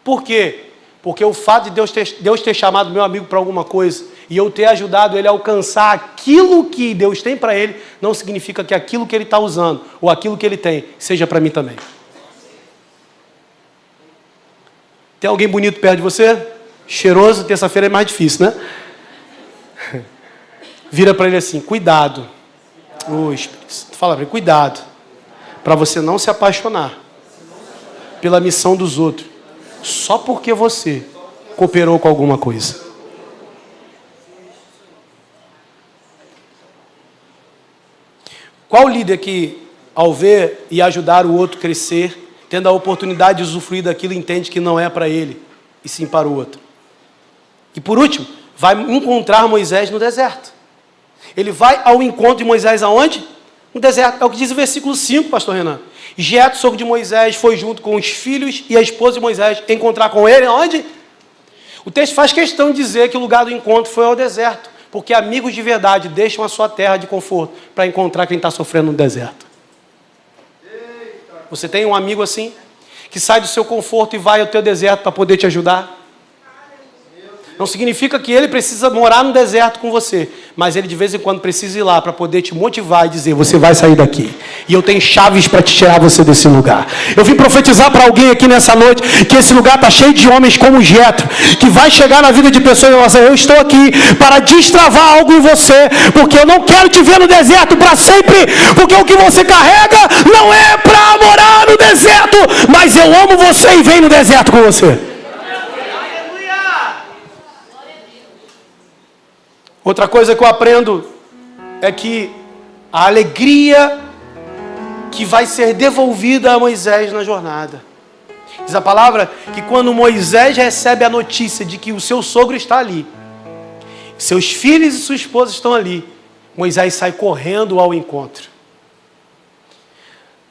Por quê? Porque o fato de Deus ter chamado meu amigo para alguma coisa e eu ter ajudado ele a alcançar aquilo que Deus tem para ele, não significa que aquilo que ele está usando ou aquilo que ele tem seja para mim também. Tem alguém bonito perto de você? Cheiroso? Terça-feira é mais difícil, né? Vira para ele assim, cuidado. Fala para ele, cuidado, para você não se apaixonar pela missão dos outros, só porque você cooperou com alguma coisa. Qual líder que, ao ver e ajudar o outro crescer, tendo a oportunidade de usufruir daquilo, entende que não é para ele, e sim para o outro? E por último, vai encontrar Moisés no deserto. Ele vai ao encontro de Moisés aonde? No deserto. É o que diz o versículo 5, pastor Renan. Jetro, sogro de Moisés, foi junto com os filhos e a esposa de Moisés encontrar com ele aonde? O texto faz questão de dizer que o lugar do encontro foi ao deserto, porque amigos de verdade deixam a sua terra de conforto para encontrar quem está sofrendo no deserto. Você tem um amigo assim, que sai do seu conforto e vai ao teu deserto para poder te ajudar? Não significa que ele precisa morar no deserto com você, mas ele de vez em quando precisa ir lá para poder te motivar e dizer, você vai sair daqui. E eu tenho chaves para te tirar você desse lugar. Eu vim profetizar para alguém aqui nessa noite que esse lugar está cheio de homens como Jetro, que vai chegar na vida de pessoas e vai dizer, eu estou aqui para destravar algo em você, porque eu não quero te ver no deserto para sempre, porque o que você carrega não é para morar no deserto, mas eu amo você e venho no deserto com você. Outra coisa que eu aprendo é que a alegria que vai ser devolvida a Moisés na jornada. Diz a palavra que quando Moisés recebe a notícia de que o seu sogro está ali, seus filhos e sua esposa estão ali, Moisés sai correndo ao encontro.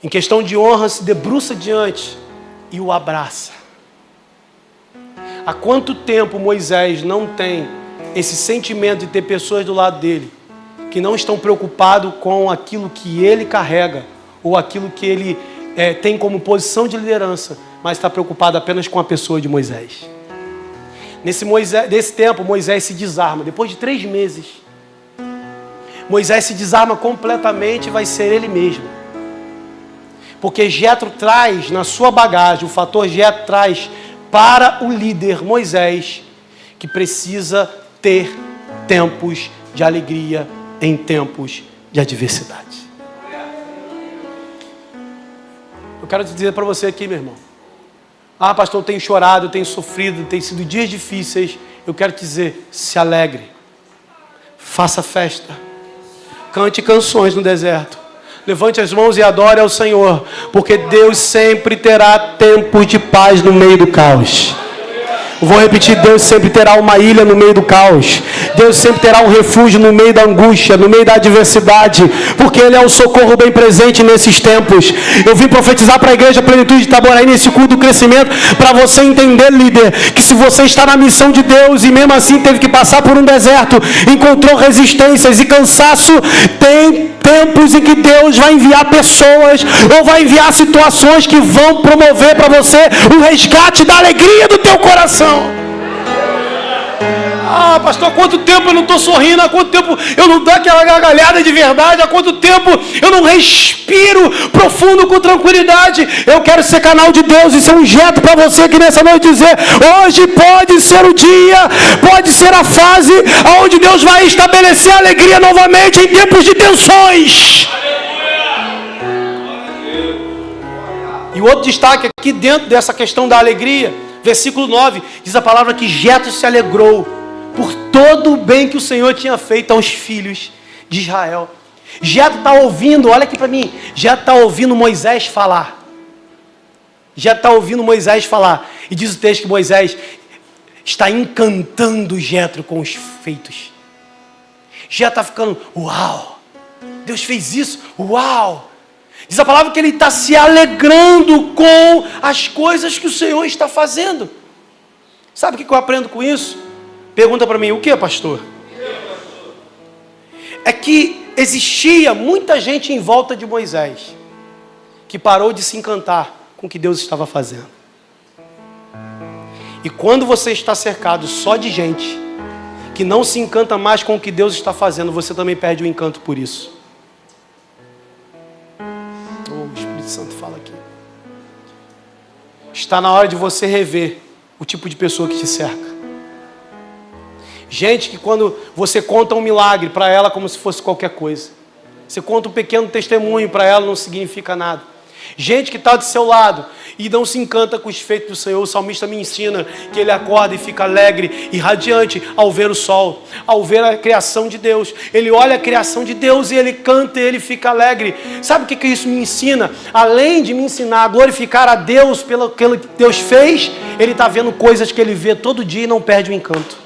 Em questão de honra, se debruça diante e o abraça. Há quanto tempo Moisés não tem esse sentimento de ter pessoas do lado dele que não estão preocupados com aquilo que ele carrega ou aquilo que ele tem como posição de liderança, mas está preocupado apenas com a pessoa de Moisés. Nesse tempo, Moisés se desarma. Depois de 3 meses, Moisés se desarma completamente e vai ser ele mesmo. Porque Jetro traz na sua bagagem, o fator Jetro traz para o líder Moisés, que precisa ter tempos de alegria em tempos de adversidade. Eu quero te dizer para você aqui, meu irmão. Ah, pastor, eu tenho chorado, eu tenho sofrido, tem sido dias difíceis. Eu quero te dizer, se alegre. Faça festa. Cante canções no deserto. Levante as mãos e adore ao Senhor, porque Deus sempre terá tempos de paz no meio do caos. Vou repetir, Deus sempre terá uma ilha no meio do caos. Deus sempre terá um refúgio no meio da angústia, no meio da adversidade, porque Ele é o socorro bem presente nesses tempos. Eu vim profetizar para a igreja Plenitude de Itaboraí nesse culto do crescimento, para você entender, líder, que se você está na missão de Deus e mesmo assim teve que passar por um deserto, encontrou resistências e cansaço, tem tempos em que Deus vai enviar pessoas ou vai enviar situações que vão promover para você o resgate da alegria do teu coração. Ah, pastor, há quanto tempo eu não estou sorrindo? Há quanto tempo eu não dou aquela gargalhada de verdade? Há quanto tempo eu não respiro profundo com tranquilidade? Eu quero ser canal de Deus e ser um jeito para você aqui nessa noite dizer: hoje pode ser o dia, pode ser a fase onde Deus vai estabelecer a alegria novamente em tempos de tensões. E o outro destaque aqui dentro dessa questão da alegria, versículo 9, diz a palavra que Jetro se alegrou por todo o bem que o Senhor tinha feito aos filhos de Israel. Jetro está ouvindo, olha aqui para mim, Jetro está ouvindo Moisés falar. Jetro está ouvindo Moisés falar. E diz o texto que Moisés está encantando Jetro com os feitos. Jetro está ficando, uau, Deus fez isso, uau. Diz a palavra que ele está se alegrando com as coisas que o Senhor está fazendo. Sabe o que eu aprendo com isso? Pergunta para mim, o que, pastor? É que existia muita gente em volta de Moisés que parou de se encantar com o que Deus estava fazendo. E quando você está cercado só de gente que não se encanta mais com o que Deus está fazendo, você também perde o encanto por isso. O Espírito Santo fala aqui. Está na hora de você rever o tipo de pessoa que te cerca. Gente que quando você conta um milagre para ela como se fosse qualquer coisa. Você conta um pequeno testemunho para ela, não significa nada. Gente que está do seu lado e não se encanta com os feitos do Senhor. O salmista me ensina que ele acorda e fica alegre e radiante ao ver o sol, ao ver a criação de Deus. Ele olha a criação de Deus e ele canta e ele fica alegre. Sabe o que isso me ensina? Além de me ensinar a glorificar a Deus pelo que Deus fez, ele está vendo coisas que ele vê todo dia e não perde o encanto.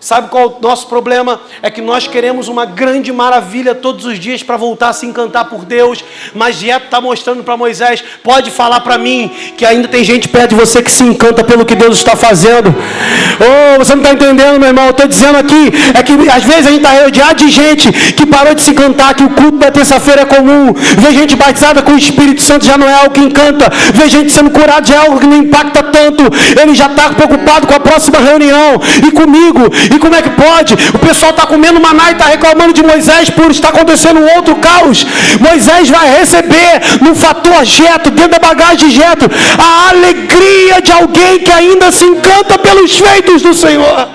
Sabe qual é o nosso problema? É que nós queremos uma grande maravilha todos os dias para voltar a se encantar por Deus. Mas Jetro está mostrando para Moisés, pode falar para mim, que ainda tem gente perto de você que se encanta pelo que Deus está fazendo. Oh, você não está entendendo, meu irmão? Eu estou dizendo aqui, é que às vezes a gente está rodeado de gente que parou de se encantar, que o culto da terça-feira é comum. Vê gente batizada com o Espírito Santo, já não é algo que encanta. Vê gente sendo curada, já é algo que não impacta tanto. Ele já está preocupado com a próxima reunião. E comigo. E como é que pode? O pessoal está comendo maná e está reclamando de Moisés por estar acontecendo um outro caos. Moisés vai receber no fator Jetro, dentro da bagagem de Jetro, a alegria de alguém que ainda se encanta pelos feitos do Senhor.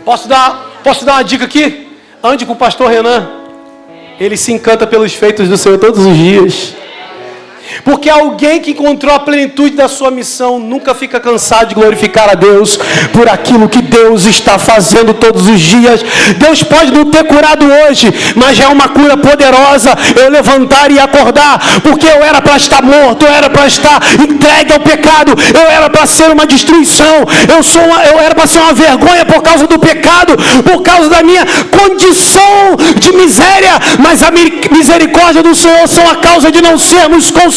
Posso dar uma dica aqui? Ande com o pastor Renan. Ele se encanta pelos feitos do Senhor todos os dias. Porque alguém que encontrou a plenitude da sua missão nunca fica cansado de glorificar a Deus por aquilo que Deus está fazendo todos os dias. Deus pode não ter curado hoje, mas já é uma cura poderosa eu levantar e acordar, porque eu era para estar morto, eu era para estar entregue ao pecado, eu era para ser uma destruição, eu era para ser uma vergonha por causa do pecado, por causa da minha condição de miséria, mas a misericórdia do Senhor são a causa de não sermos consumidos.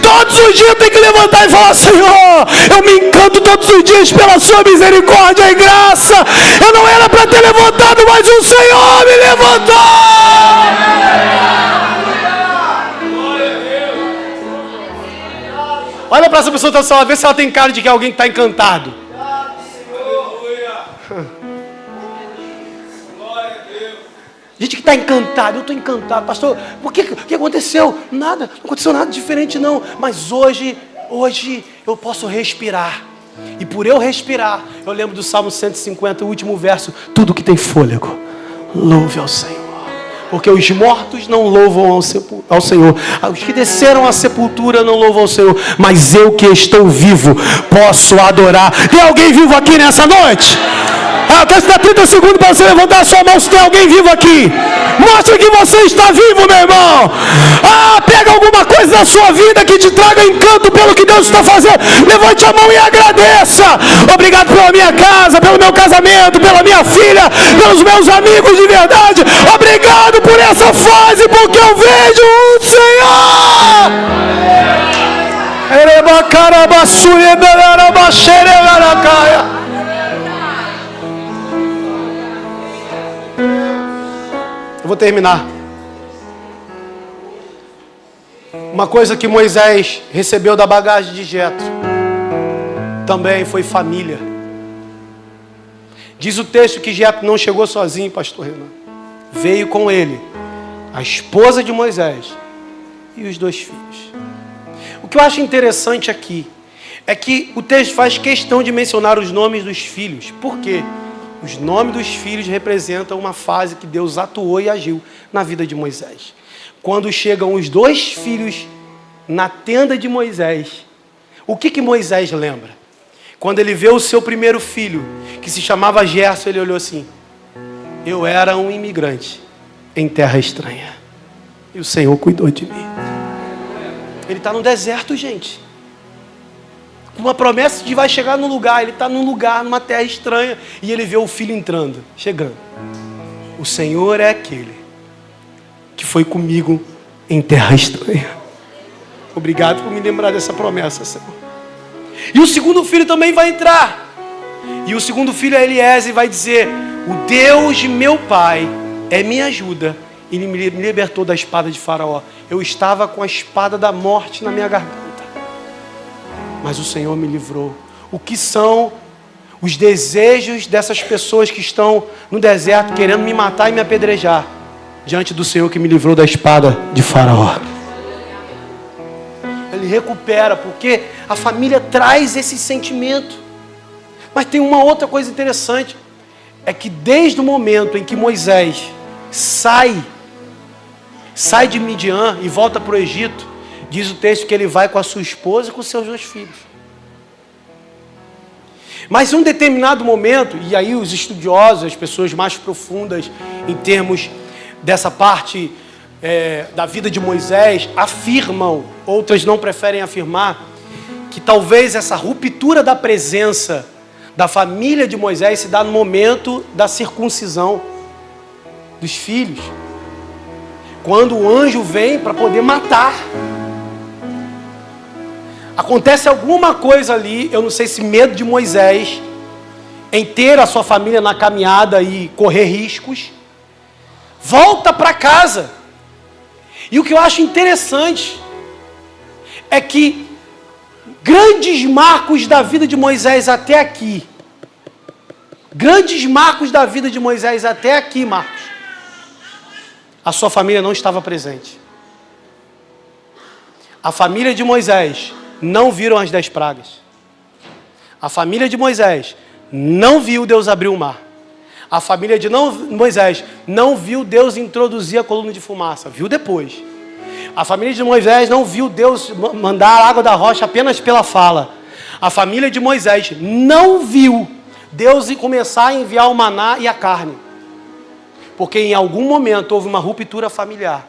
Todos os dias eu tenho que levantar e falar: Senhor, eu me encanto todos os dias pela sua misericórdia e graça. Eu não era para ter levantado, mas o Senhor me levantou. Olha para essa pessoa que está só, vê se ela tem cara de que é alguém que está encantado. Gente que está encantado, eu estou encantado, pastor, o que aconteceu? Nada, não aconteceu nada diferente não, mas hoje eu posso respirar, e por eu respirar, eu lembro do Salmo 150, o último verso: tudo que tem fôlego, louve ao Senhor. Porque os mortos não louvam ao Senhor. Os que desceram à sepultura não louvam ao Senhor. Mas eu que estou vivo, posso adorar. Tem alguém vivo aqui nessa noite? Quero dar 30 segundos para você levantar a sua mão se tem alguém vivo aqui. Mostra que você está vivo, meu irmão. Pega alguma coisa da sua vida que te traga encanto pelo que Deus está fazendo. Levante a mão e agradeça. Obrigado pela minha casa, pelo meu casamento, pela minha filha, pelos meus amigos de verdade. Obrigado por essa fase, porque eu vejo o Senhor. Eu vou terminar. Uma coisa que Moisés recebeu da bagagem de Jetro também foi família. Diz o texto que Jetro não chegou sozinho, pastor Renan. Veio com ele a esposa de Moisés e os 2 filhos. O que eu acho interessante aqui é que o texto faz questão de mencionar os nomes dos filhos. Por quê? Os nomes dos filhos representam uma fase que Deus atuou e agiu na vida de Moisés. Quando chegam os 2 filhos na tenda de Moisés, o que Moisés lembra? Quando ele vê o seu primeiro filho, que se chamava Gerson, ele olhou assim: eu era um imigrante em terra estranha, e o Senhor cuidou de mim. Ele está no deserto, gente. Uma promessa de vai chegar num lugar. Ele está num lugar, numa terra estranha. E ele vê o filho entrando, chegando. O Senhor é aquele que foi comigo em terra estranha. Obrigado por me lembrar dessa promessa, Senhor. E o segundo filho também vai entrar. E o segundo filho é Eliezer e vai dizer: o Deus de meu pai é minha ajuda. E me libertou da espada de Faraó. Eu estava com a espada da morte na minha garganta, mas o Senhor me livrou. O que são os desejos dessas pessoas que estão no deserto querendo me matar e me apedrejar, diante do Senhor que me livrou da espada de Faraó? Ele recupera, porque a família traz esse sentimento. Mas tem uma outra coisa interessante, é que desde o momento em que Moisés sai de Midian e volta para o Egito, diz o texto que ele vai com a sua esposa e com os seus 2 filhos. Mas em um determinado momento, e aí os estudiosos, as pessoas mais profundas em termos dessa parte da vida de Moisés, afirmam, outras não preferem afirmar, que talvez essa ruptura da presença da família de Moisés se dá no momento da circuncisão dos filhos. Quando o anjo vem para poder matar. Acontece alguma coisa ali, eu não sei se medo de Moisés em ter a sua família na caminhada e correr riscos. Volta para casa. E o que eu acho interessante é que grandes marcos da vida de Moisés até aqui, Marcos, a sua família não estava presente. A família de Moisés não viram as 10 pragas. A família de Moisés não viu Deus abrir o mar. A família de Moisés não viu Deus introduzir a coluna de fumaça. Viu depois. A família de Moisés não viu Deus mandar a água da rocha apenas pela fala. A família de Moisés não viu Deus começar a enviar o maná e a carne. Porque em algum momento houve uma ruptura familiar.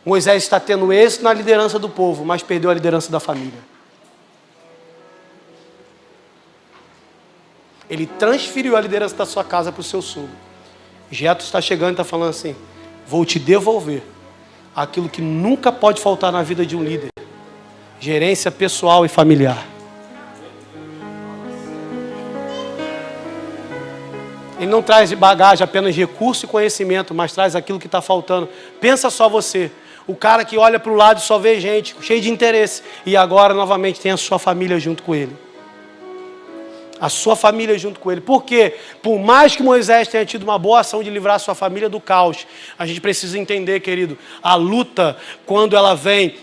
Moisés está tendo êxito na liderança do povo, mas perdeu a liderança da família. Ele transferiu a liderança da sua casa para o seu sogro. Jetro está chegando e está falando assim: vou te devolver aquilo que nunca pode faltar na vida de um líder: gerência pessoal e familiar. Ele não traz de bagagem apenas recurso e conhecimento, mas traz aquilo que está faltando. Pensa só você, o cara que olha para o lado e só vê gente cheio de interesse, e agora novamente tem a sua família junto com ele. A sua família junto com ele. Por quê? Por mais que Moisés tenha tido uma boa ação de livrar a sua família do caos, a gente precisa entender, querido, a luta, quando ela vem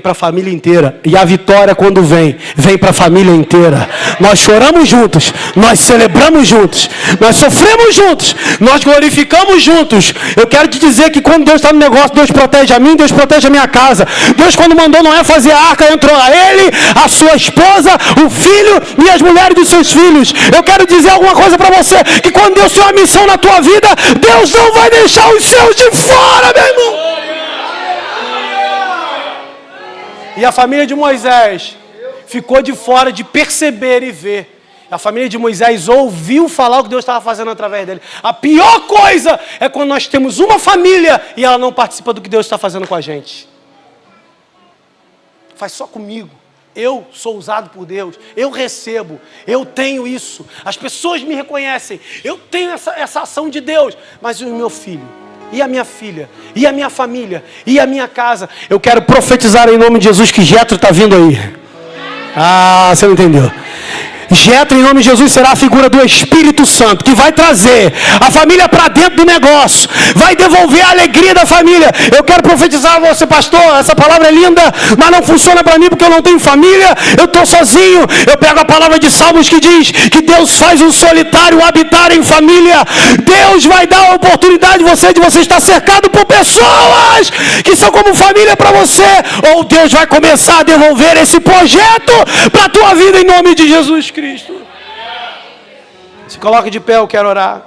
para a família inteira. E a vitória, quando vem para a família inteira. Nós choramos juntos, nós celebramos juntos, nós sofremos juntos, nós glorificamos juntos. Eu quero te dizer que quando Deus está no negócio, Deus protege a mim, Deus protege a minha casa. Deus, quando mandou Noé fazer a arca, entrou a ele, a sua esposa, o filho e as mulheres dos seus filhos. Eu quero dizer alguma coisa para você, que quando Deus tem uma missão na tua vida, Deus não vai deixar os seus de fora, meu irmão. E a família de Moisés ficou de fora de perceber e ver. A família de Moisés ouviu falar o que Deus estava fazendo através dele. A pior coisa é quando nós temos uma família e ela não participa do que Deus está fazendo com a gente. Faz só comigo. Eu sou usado por Deus, eu recebo, eu tenho isso. As pessoas me reconhecem, eu tenho essa ação de Deus. Mas o meu filho, e a minha filha, e a minha família, e a minha casa, eu quero profetizar em nome de Jesus que Jetro está vindo aí. Ah, você não entendeu. Jetro, em nome de Jesus, será a figura do Espírito Santo, que vai trazer a família para dentro do negócio, vai devolver a alegria da família. Eu quero profetizar a você, pastor, essa palavra é linda, mas não funciona para mim porque eu não tenho família, eu estou sozinho. Eu pego a palavra de Salmos que diz que Deus faz um solitário habitar em família. Deus vai dar a oportunidade de você estar cercado por pessoas que são como família para você, ou Deus vai começar a devolver esse projeto para a tua vida em nome de Jesus Cristo. Se coloque de pé, eu quero orar.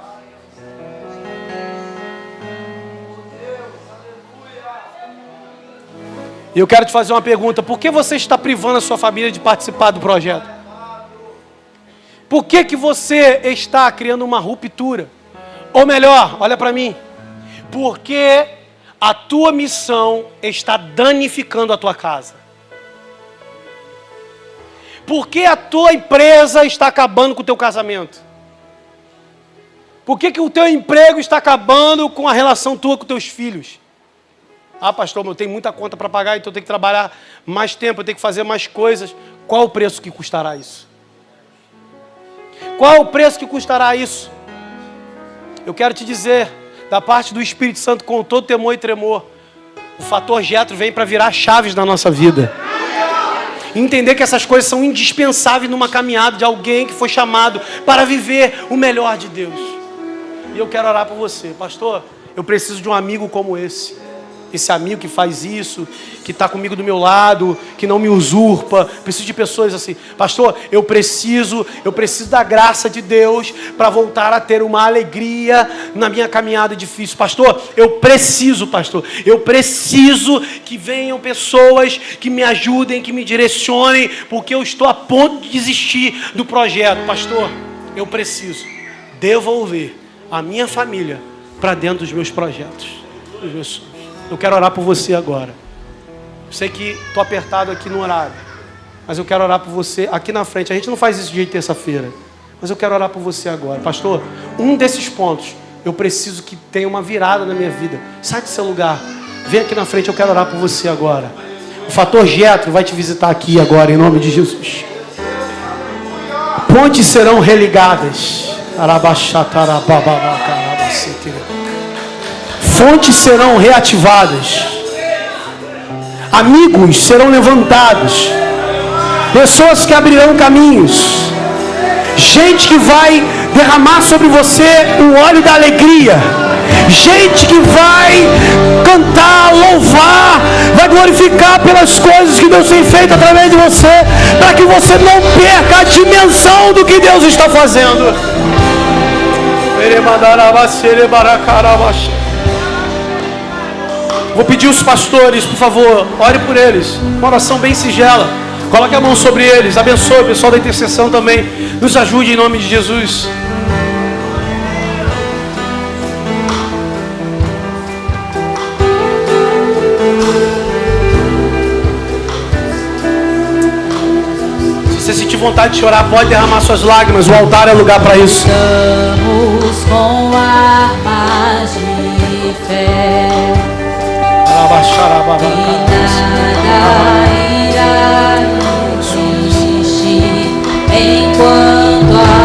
E eu quero te fazer uma pergunta. Por que você está privando a sua família de participar do projeto? Por que você está criando uma ruptura? Ou melhor, olha para mim. Porque a tua missão está danificando a tua casa. Por que a tua empresa está acabando com o teu casamento? Por que o teu emprego está acabando com a relação tua com teus filhos? Ah, pastor, eu tenho muita conta para pagar, então eu tenho que trabalhar mais tempo, eu tenho que fazer mais coisas. Qual o preço que custará isso? Qual o preço que custará isso? Eu quero te dizer, da parte do Espírito Santo, com todo temor e tremor, o fator Jetro vem para virar chaves na nossa vida. Entender que essas coisas são indispensáveis numa caminhada de alguém que foi chamado para viver o melhor de Deus. E eu quero orar por você. Pastor, eu preciso de um amigo como esse. Esse amigo que faz isso, que está comigo do meu lado, que não me usurpa. Preciso de pessoas assim. Pastor, eu preciso da graça de Deus para voltar a ter uma alegria na minha caminhada difícil. Pastor, eu preciso que venham pessoas que me ajudem, que me direcionem, porque eu estou a ponto de desistir do projeto. Pastor, eu preciso devolver a minha família para dentro dos meus projetos, dos meus sonhos. Eu quero orar por você agora. Eu sei que estou apertado aqui no horário, mas eu quero orar por você aqui na frente. A gente não faz isso de terça-feira, mas eu quero orar por você agora. Pastor, um desses pontos, eu preciso que tenha uma virada na minha vida. Sai do seu lugar, vem aqui na frente, eu quero orar por você agora. O fator Jetro vai te visitar aqui agora, em nome de Jesus. Pontes serão religadas. Fontes serão reativadas. Amigos serão levantados. Pessoas que abrirão caminhos. Gente que vai derramar sobre você o óleo da alegria. Gente que vai cantar, louvar, vai glorificar pelas coisas que Deus tem feito através de você, para que você não perca a dimensão do que Deus está fazendo. Vou pedir os pastores, por favor, ore por eles. Uma oração bem singela. Coloque a mão sobre eles. Abençoe o pessoal da intercessão também. Nos ajude em nome de Jesus. Se você sentir vontade de chorar, pode derramar suas lágrimas. O altar é lugar para isso. Estamos com armas de fé. E nada irá nos resistir enquanto a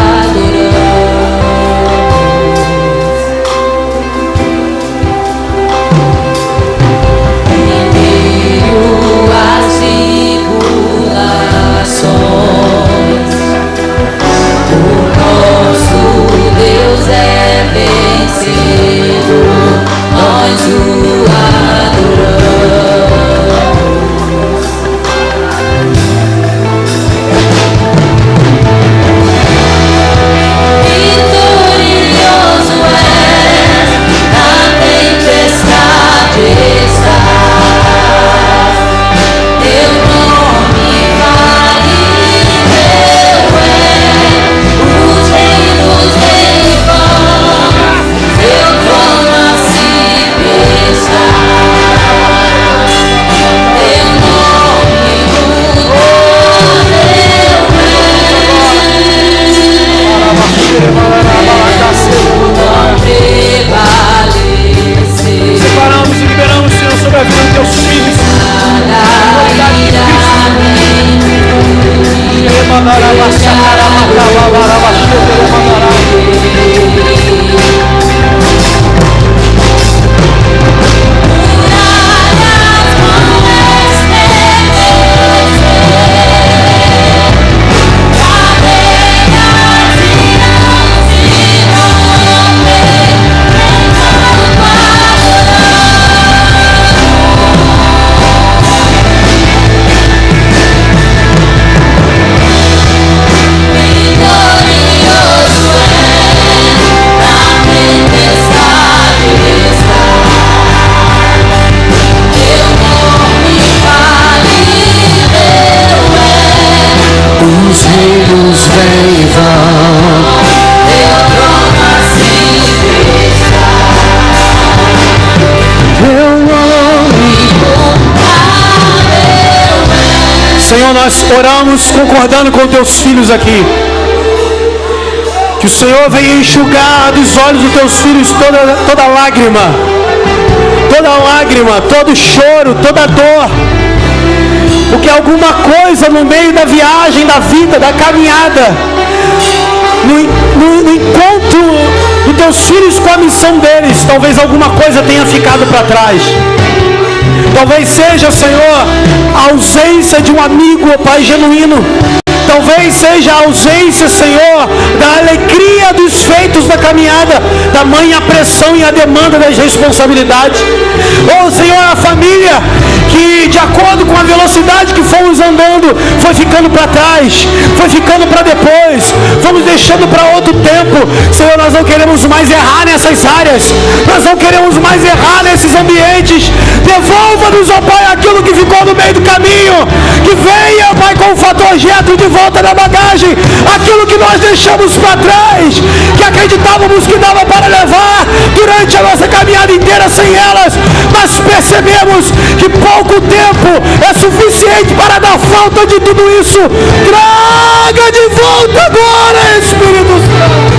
Senhor, nós oramos concordando com teus filhos aqui. Que o Senhor venha enxugar dos olhos dos teus filhos toda lágrima, todo choro, toda dor. Porque alguma coisa no meio da viagem, da vida, da caminhada, no encontro dos teus filhos com a missão deles, talvez alguma coisa tenha ficado para trás. Talvez seja, Senhor, a ausência de um amigo, ó Pai, genuíno. Talvez seja a ausência, Senhor, da alegria dos feitos da caminhada, tamanha a pressão e a demanda das responsabilidades. Ou, Senhor, a família que, de acordo com a velocidade que fomos andando, foi ficando para trás, foi ficando para depois, fomos deixando para outro tempo. Senhor, nós não queremos mais errar nessas áreas, nós não queremos mais errar nesses ambientes. Devolva-nos, ó Pai, aquilo que ficou no meio do caminho, que venha, ó Pai, com o fator Jetro de volta na bagagem, aquilo que nós deixamos para trás, que acreditávamos que dava para levar durante a nossa caminhada inteira sem elas, mas percebemos que pouco tempo é suficiente para dar falta de tudo isso. Traga de volta agora, Espírito Santo.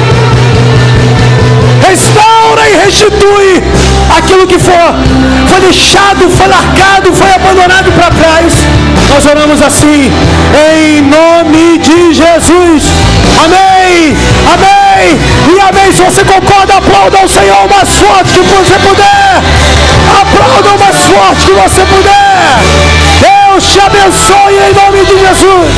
Restaura e restitui aquilo que foi deixado, foi largado, foi abandonado para trás. Nós oramos assim, em nome de Jesus. Amém, amém e amém. Se você concorda, aplauda ao Senhor o mais forte que você puder. Aplauda o mais forte que você puder. Deus te abençoe em nome de Jesus.